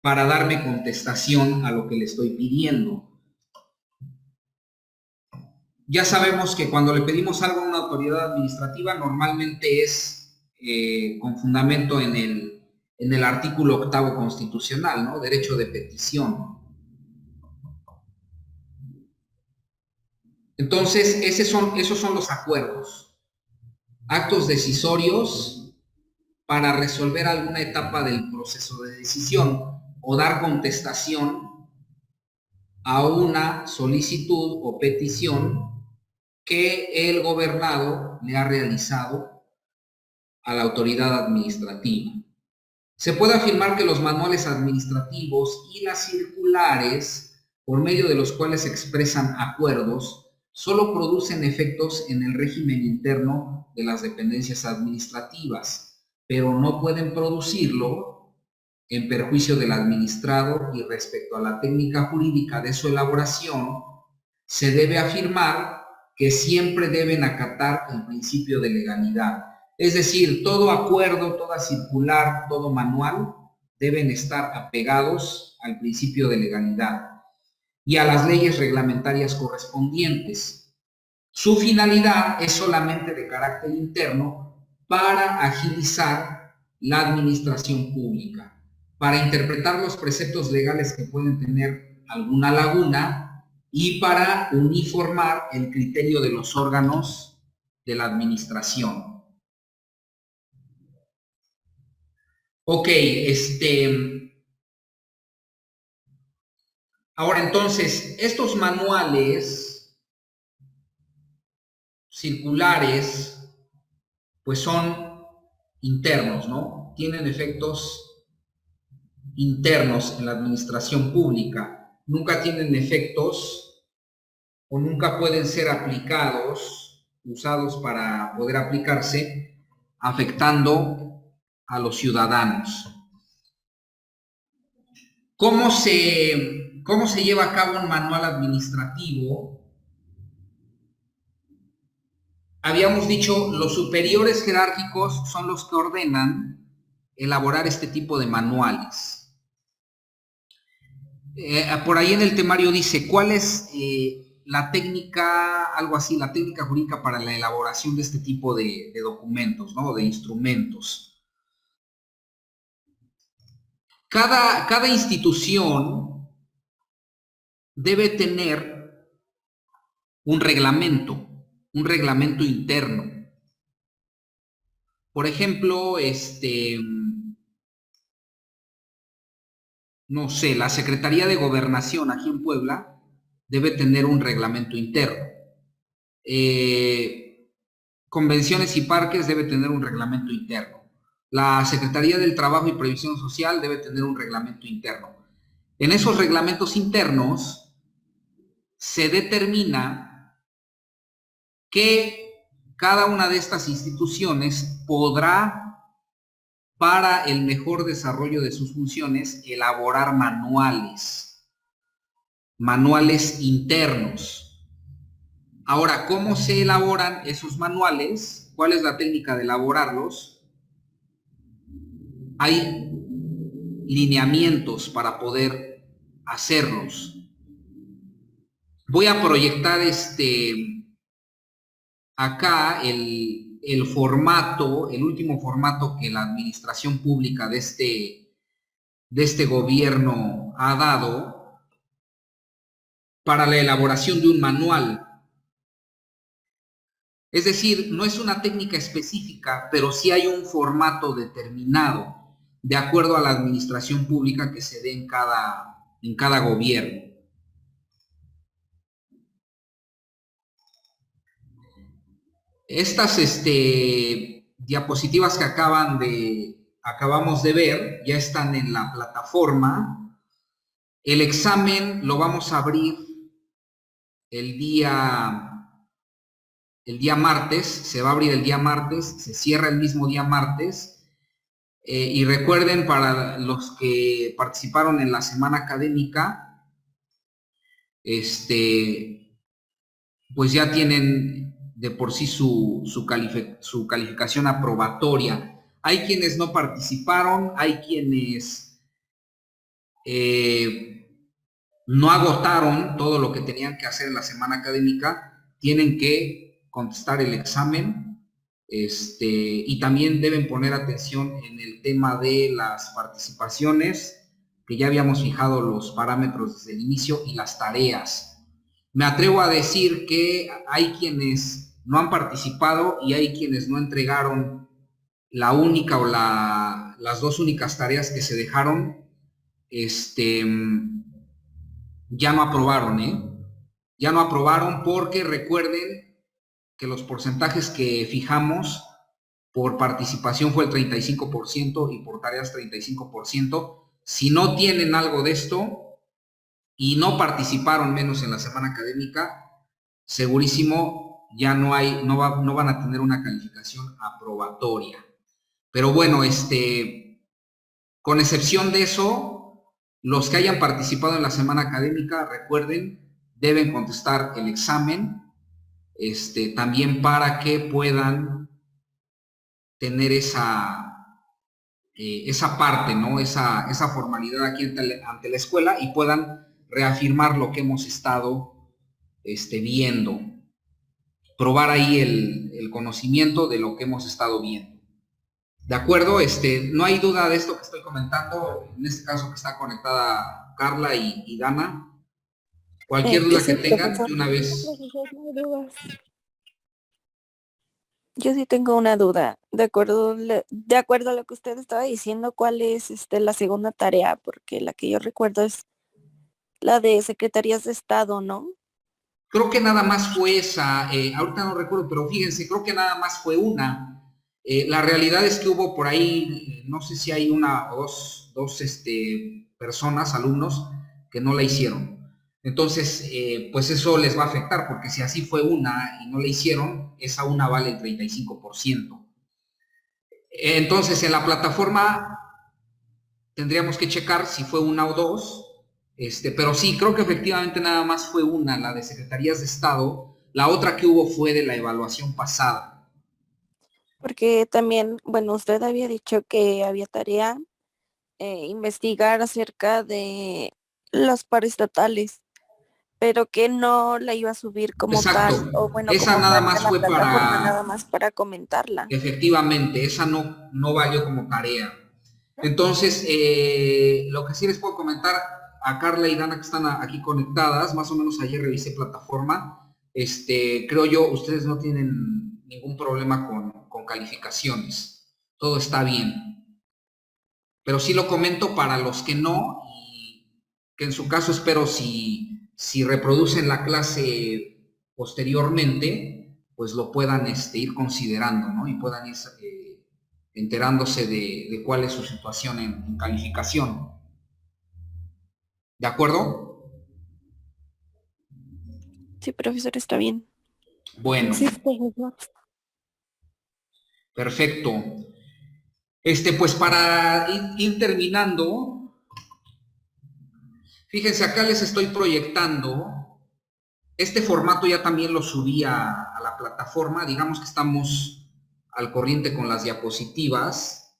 para darme contestación a lo que le estoy pidiendo. Ya sabemos que cuando le pedimos algo a una autoridad administrativa, normalmente es con fundamento en el artículo 8º constitucional, ¿no? Derecho de petición. Entonces, esos son los acuerdos. Actos decisorios para resolver alguna etapa del proceso de decisión o dar contestación a una solicitud o petición que el gobernado le ha realizado a la autoridad administrativa. Se puede afirmar que los manuales administrativos y las circulares, por medio de los cuales se expresan acuerdos, solo producen efectos en el régimen interno de las dependencias administrativas, pero no pueden producirlo en perjuicio del administrado, y respecto a la técnica jurídica de su elaboración, se debe afirmar que siempre deben acatar el principio de legalidad. Es decir, todo acuerdo, toda circular, todo manual deben estar apegados al principio de legalidad y a las leyes reglamentarias correspondientes. Su finalidad es solamente de carácter interno para agilizar la administración pública, para interpretar los preceptos legales que pueden tener alguna laguna y para uniformar el criterio de los órganos de la administración. Ok, ahora entonces, estos manuales circulares, pues son internos, ¿no? Tienen efectos internos en la administración pública. Nunca tienen efectos o nunca pueden ser aplicados, usados para poder aplicarse, afectando a los ciudadanos. ¿Cómo se lleva a cabo un manual administrativo? Habíamos dicho, los superiores jerárquicos son los que ordenan elaborar este tipo de manuales. Por ahí en el temario dice, ¿cuál es la técnica, algo así, la técnica jurídica para la elaboración de este tipo de documentos, ¿no? De instrumentos. Cada institución debe tener un reglamento interno. Por ejemplo, no sé, la Secretaría de Gobernación aquí en Puebla debe tener un reglamento interno. Convenciones y parques debe tener un reglamento interno. La Secretaría del Trabajo y Previsión Social debe tener un reglamento interno. En esos reglamentos internos se determina que cada una de estas instituciones podrá, para el mejor desarrollo de sus funciones, elaborar manuales internos. Ahora, ¿cómo se elaboran esos manuales? ¿Cuál es la técnica de elaborarlos? Hay lineamientos para poder hacerlos. Voy a proyectar acá el formato, el último formato que la administración pública de este gobierno ha dado para la elaboración de un manual. Es decir, no es una técnica específica, pero sí hay un formato determinado de acuerdo a la administración pública que se dé en cada gobierno. Estas diapositivas que acabamos de ver ya están en la plataforma. El examen lo vamos a abrir el día martes, se va a abrir el día martes, se cierra el mismo día martes. Y recuerden, para los que participaron en la semana académica, pues ya tienen de por sí su calificación aprobatoria. Hay quienes no participaron, hay quienes no agotaron todo lo que tenían que hacer en la semana académica, tienen que contestar el examen. Y también deben poner atención en el tema de las participaciones, que ya habíamos fijado los parámetros desde el inicio, y las tareas. Me atrevo a decir que hay quienes no han participado y hay quienes no entregaron la única o las dos únicas tareas que se dejaron, ya no aprobaron, Ya no aprobaron, porque recuerden que los porcentajes que fijamos por participación fue el 35% y por tareas 35%. Si no tienen algo de esto y no participaron menos en la semana académica, segurísimo ya no van a tener una calificación aprobatoria. Pero bueno, con excepción de eso, los que hayan participado en la semana académica, recuerden, deben contestar el examen. también para que puedan tener esa parte, ¿no? Esa formalidad aquí ante la escuela y puedan reafirmar lo que hemos estado viendo. Probar ahí el conocimiento de lo que hemos estado viendo. ¿De acuerdo? No hay duda de esto que estoy comentando, en este caso que está conectada Carla y Dana. Cualquier Yo duda que sí, tengan, profesor. de una vez. Yo sí tengo una duda. De acuerdo a lo que usted estaba diciendo, ¿cuál es la segunda tarea? Porque la que yo recuerdo es la de secretarías de Estado, ¿no? Creo que nada más fue esa, ahorita no recuerdo, pero fíjense, creo que nada más fue una. La realidad es que hubo por ahí, no sé si hay una o dos personas, alumnos, que no la hicieron. Entonces, pues eso les va a afectar, porque si así fue una y no la hicieron, esa una vale el 35%. Entonces, en la plataforma tendríamos que checar si fue una o dos, pero sí, creo que efectivamente nada más fue una, la de Secretarías de Estado. La otra que hubo fue de la evaluación pasada. Porque también, bueno, usted había dicho que había tarea investigar acerca de los paraestatales, pero que no la iba a subir como Exacto. tal, o bueno, Esa como nada parte de más la fue plataforma, nada para, más para comentarla. efectivamente, esa no valió como tarea. Entonces, lo que sí les puedo comentar a Carla y Dana que están aquí conectadas, más o menos ayer revisé plataforma, creo yo, ustedes no tienen ningún problema con calificaciones, todo está bien, pero sí lo comento para los que no, y que en su caso espero si reproducen la clase posteriormente, pues lo puedan ir considerando, ¿no? Y puedan ir enterándose de cuál es su situación en calificación. ¿De acuerdo? Sí, profesor, está bien. Bueno, Sí, profesor. perfecto. Pues para ir terminando, fíjense, acá les estoy proyectando. Este formato ya también lo subí a la plataforma. Digamos que estamos al corriente con las diapositivas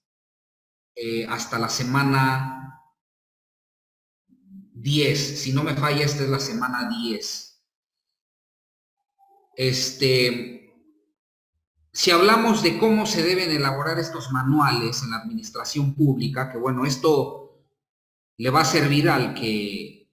hasta la semana 10. Si no me falla, esta es la semana 10. Si hablamos de cómo se deben elaborar estos manuales en la administración pública, que bueno, esto le va a servir al que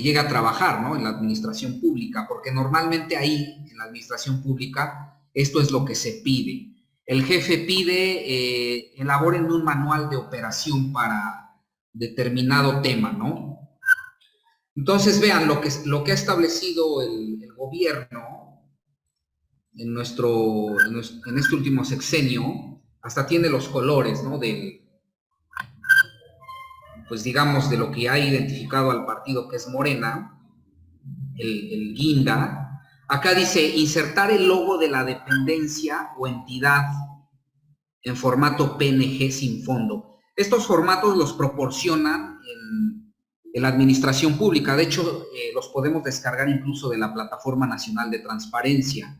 llega a trabajar, ¿no? En la administración pública, porque normalmente ahí, en la administración pública, esto es lo que se pide. El jefe pide, elaboren un manual de operación para determinado tema, ¿no? Entonces, vean, lo que ha establecido el gobierno en este último sexenio, hasta tiene los colores, ¿no? Pues digamos, de lo que ha identificado al partido que es Morena, el guinda. Acá dice insertar el logo de la dependencia o entidad en formato PNG sin fondo. Estos formatos los proporcionan en la administración pública. De hecho, los podemos descargar incluso de la Plataforma Nacional de Transparencia.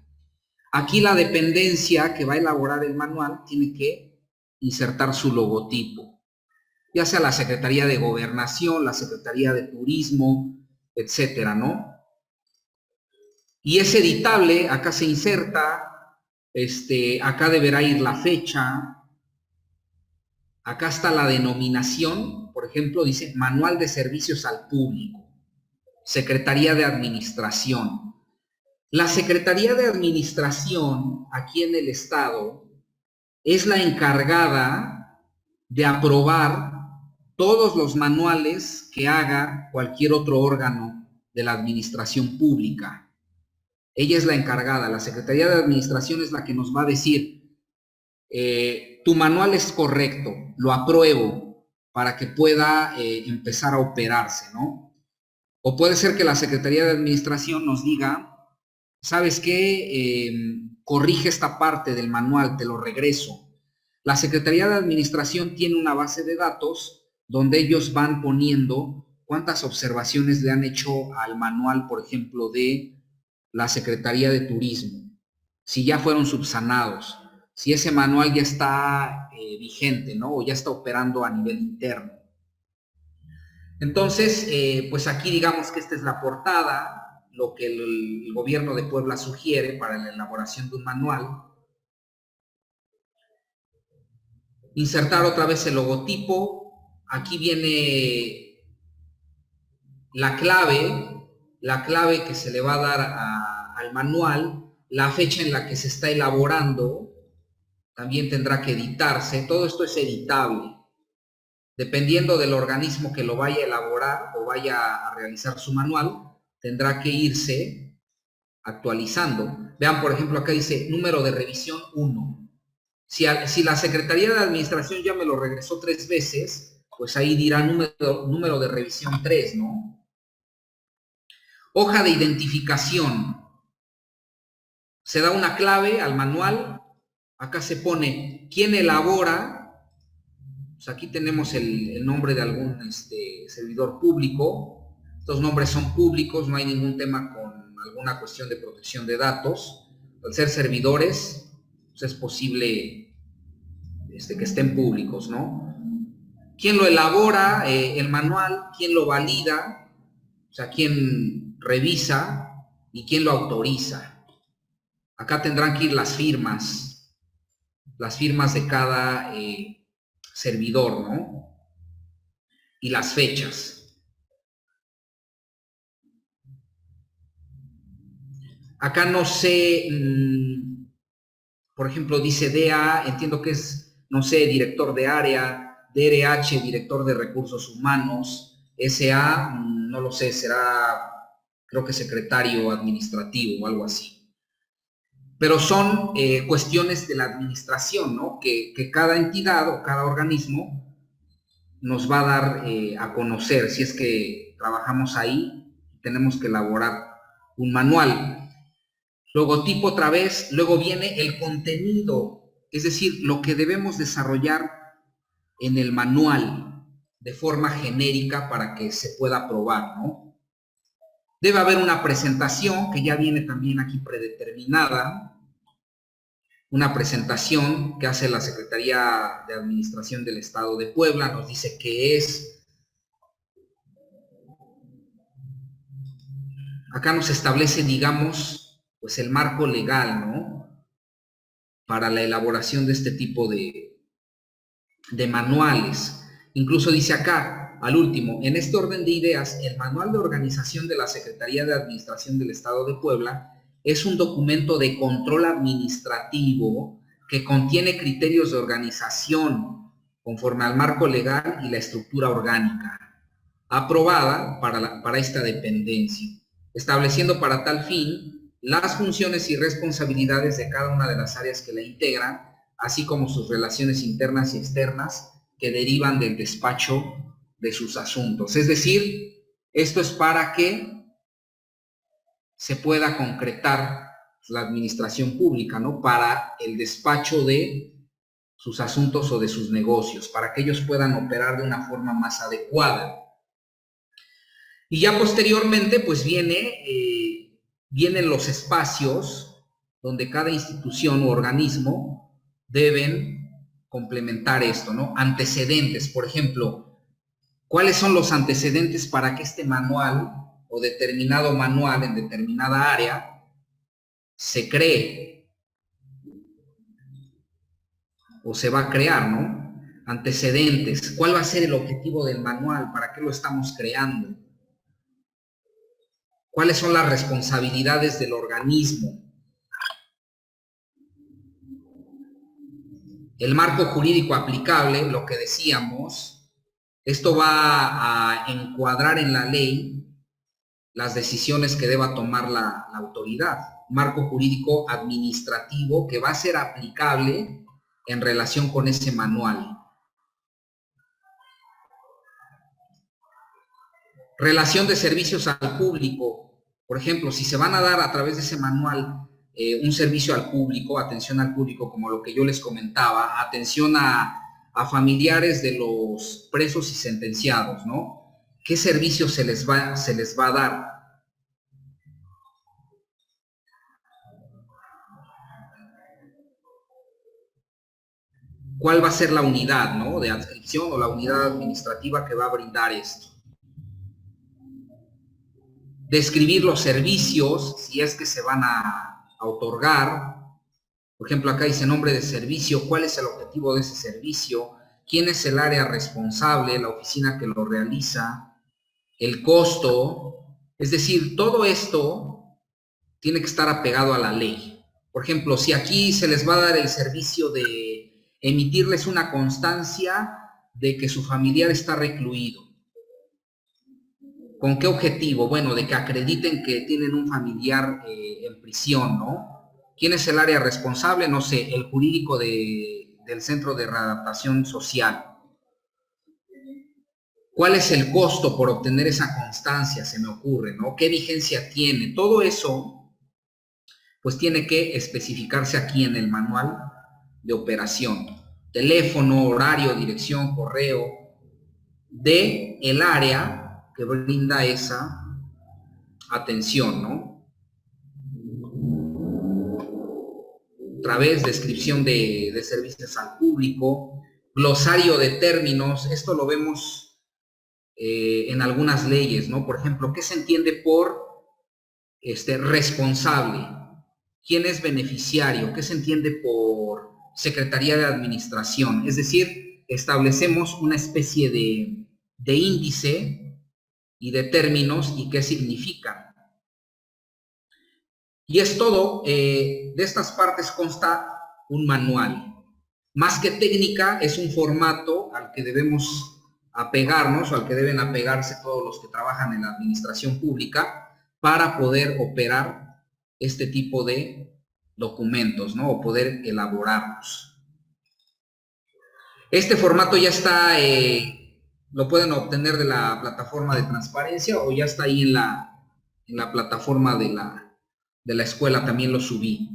Aquí la dependencia que va a elaborar el manual tiene que insertar su logotipo, ya sea la Secretaría de Gobernación, la Secretaría de Turismo, etcétera, ¿no? Y es editable, acá se inserta, acá deberá ir la fecha, acá está la denominación, por ejemplo, dice Manual de Servicios al Público, Secretaría de Administración. La Secretaría de Administración aquí en el Estado es la encargada de aprobar todos los manuales que haga cualquier otro órgano de la administración pública. Ella es la encargada, la Secretaría de Administración es la que nos va a decir, tu manual es correcto, lo apruebo para que pueda empezar a operarse, ¿no? O puede ser que la Secretaría de Administración nos diga, ¿sabes qué? Corrige esta parte del manual, te lo regreso. La Secretaría de Administración tiene una base de datos donde ellos van poniendo cuántas observaciones le han hecho al manual, por ejemplo, de la Secretaría de Turismo, si ya fueron subsanados, si ese manual ya está vigente, ¿no? O ya está operando a nivel interno. Entonces, pues aquí digamos que esta es la portada, lo que el gobierno de Puebla sugiere para la elaboración de un manual. Insertar otra vez el logotipo. Aquí viene la clave que se le va a dar al manual, la fecha en la que se está elaborando, también tendrá que editarse. Todo esto es editable. Dependiendo del organismo que lo vaya a elaborar o vaya a realizar su manual, tendrá que irse actualizando. Vean, por ejemplo, acá dice número de revisión 1. Si la Secretaría de Administración ya me lo regresó 3 veces, pues ahí dirá número de revisión 3, ¿no? Hoja de identificación. Se da una clave al manual. Acá se pone quién elabora. Pues aquí tenemos el nombre de algún servidor público. Estos nombres son públicos, no hay ningún tema con alguna cuestión de protección de datos. Al ser servidores, pues es posible que estén públicos, ¿no? ¿Quién lo elabora? El manual. ¿Quién lo valida? O sea, ¿quién revisa? ¿Y quién lo autoriza? Acá tendrán que ir las firmas de cada servidor, ¿no? Y las fechas. Acá no sé, por ejemplo, dice DA, entiendo que es, no sé, director de área, DRH, director de recursos humanos, SA, no lo sé, será, creo que secretario administrativo o algo así. Pero son cuestiones de la administración, ¿no? Que cada entidad o cada organismo nos va a dar a conocer. Si es que trabajamos ahí, tenemos que elaborar un manual. Logotipo otra vez, luego viene el contenido, es decir, lo que debemos desarrollar en el manual de forma genérica para que se pueda probar, ¿no? Debe haber una presentación que ya viene también aquí predeterminada, una presentación que hace la Secretaría de Administración del Estado de Puebla, nos dice qué es. Acá nos establece, digamos, pues el marco legal, ¿no? Para la elaboración de este tipo de manuales. Incluso dice acá, al último, en este orden de ideas, el manual de organización de la Secretaría de Administración del Estado de Puebla es un documento de control administrativo que contiene criterios de organización conforme al marco legal y la estructura orgánica aprobada para esta dependencia, estableciendo para tal fin las funciones y responsabilidades de cada una de las áreas que la integran, así como sus relaciones internas y externas que derivan del despacho de sus asuntos. Es decir, esto es para que se pueda concretar la administración pública, ¿no? Para el despacho de sus asuntos o de sus negocios, para que ellos puedan operar de una forma más adecuada. Y ya posteriormente, pues vienen los espacios donde cada institución u organismo deben complementar esto, ¿no? Antecedentes, por ejemplo, ¿cuáles son los antecedentes para que este manual o determinado manual en determinada área se cree o se va a crear, ¿no? Antecedentes, ¿cuál va a ser el objetivo del manual? ¿Para qué lo estamos creando? ¿Cuáles son las responsabilidades del organismo? El marco jurídico aplicable, lo que decíamos, esto va a encuadrar en la ley las decisiones que deba tomar la autoridad. Marco jurídico administrativo que va a ser aplicable en relación con ese manual. Relación de servicios al público. Por ejemplo, si se van a dar a través de ese manual un servicio al público, atención al público, como lo que yo les comentaba, atención a familiares de los presos y sentenciados, ¿no? ¿Qué servicio se les va a dar? cuál va a ser la unidad, ¿no? De adscripción o la unidad administrativa que va a brindar esto. Describir los servicios, si es que se van a otorgar. Por ejemplo, acá dice nombre de servicio, cuál es el objetivo de ese servicio, quién es el área responsable, la oficina que lo realiza, el costo. Es decir, todo esto tiene que estar apegado a la ley. Por ejemplo, si aquí se les va a dar el servicio de emitirles una constancia de que su familiar está recluido. ¿Con qué objetivo? Bueno, de que acrediten que tienen un familiar en prisión, ¿no? ¿Quién es el área responsable? No sé, el jurídico del Centro de Readaptación Social. ¿Cuál es el costo por obtener esa constancia? Se me ocurre, ¿no? ¿Qué vigencia tiene? Todo eso, pues tiene que especificarse aquí en el manual de operación. Teléfono, horario, dirección, correo, de el área que brinda esa atención, ¿no? Otra vez, descripción de servicios al público, glosario de términos, esto lo vemos en algunas leyes, ¿no? Por ejemplo, ¿qué se entiende por responsable? ¿Quién es beneficiario? ¿Qué se entiende por Secretaría de Administración? Es decir, establecemos una especie de índice y de términos y qué significan. Y es todo. De estas partes consta un manual. Más que técnica, es un formato al que debemos apegarnos o al que deben apegarse todos los que trabajan en la administración pública para poder operar este tipo de documentos, ¿no? O poder elaborarlos. Este formato ya está, lo pueden obtener de la plataforma de transparencia o ya está ahí en la plataforma de la escuela, también lo subí.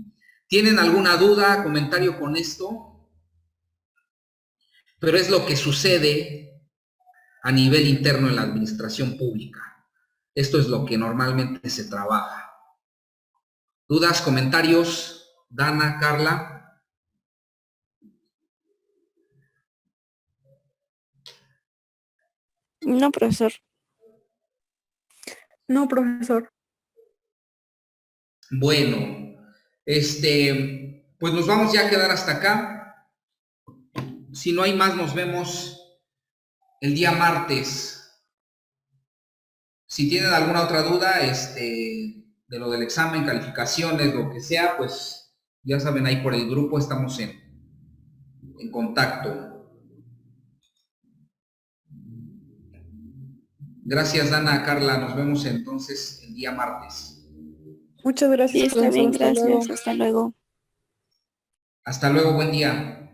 ¿Tienen alguna duda, comentario con esto? Pero es lo que sucede a nivel interno en la administración pública. Esto es lo que normalmente se trabaja. ¿Dudas, comentarios? Dana, Carla. No, profesor. No, profesor. Bueno, pues nos vamos ya a quedar hasta acá. Si no hay más, nos vemos el día martes. Si tienen alguna otra duda, de lo del examen, calificaciones, lo que sea, pues ya saben, ahí por el grupo estamos en contacto. Gracias, Dana, Carla. Nos vemos entonces el día martes. Muchas gracias. Sí, está bien, gracias. Hasta luego. Hasta luego, buen día.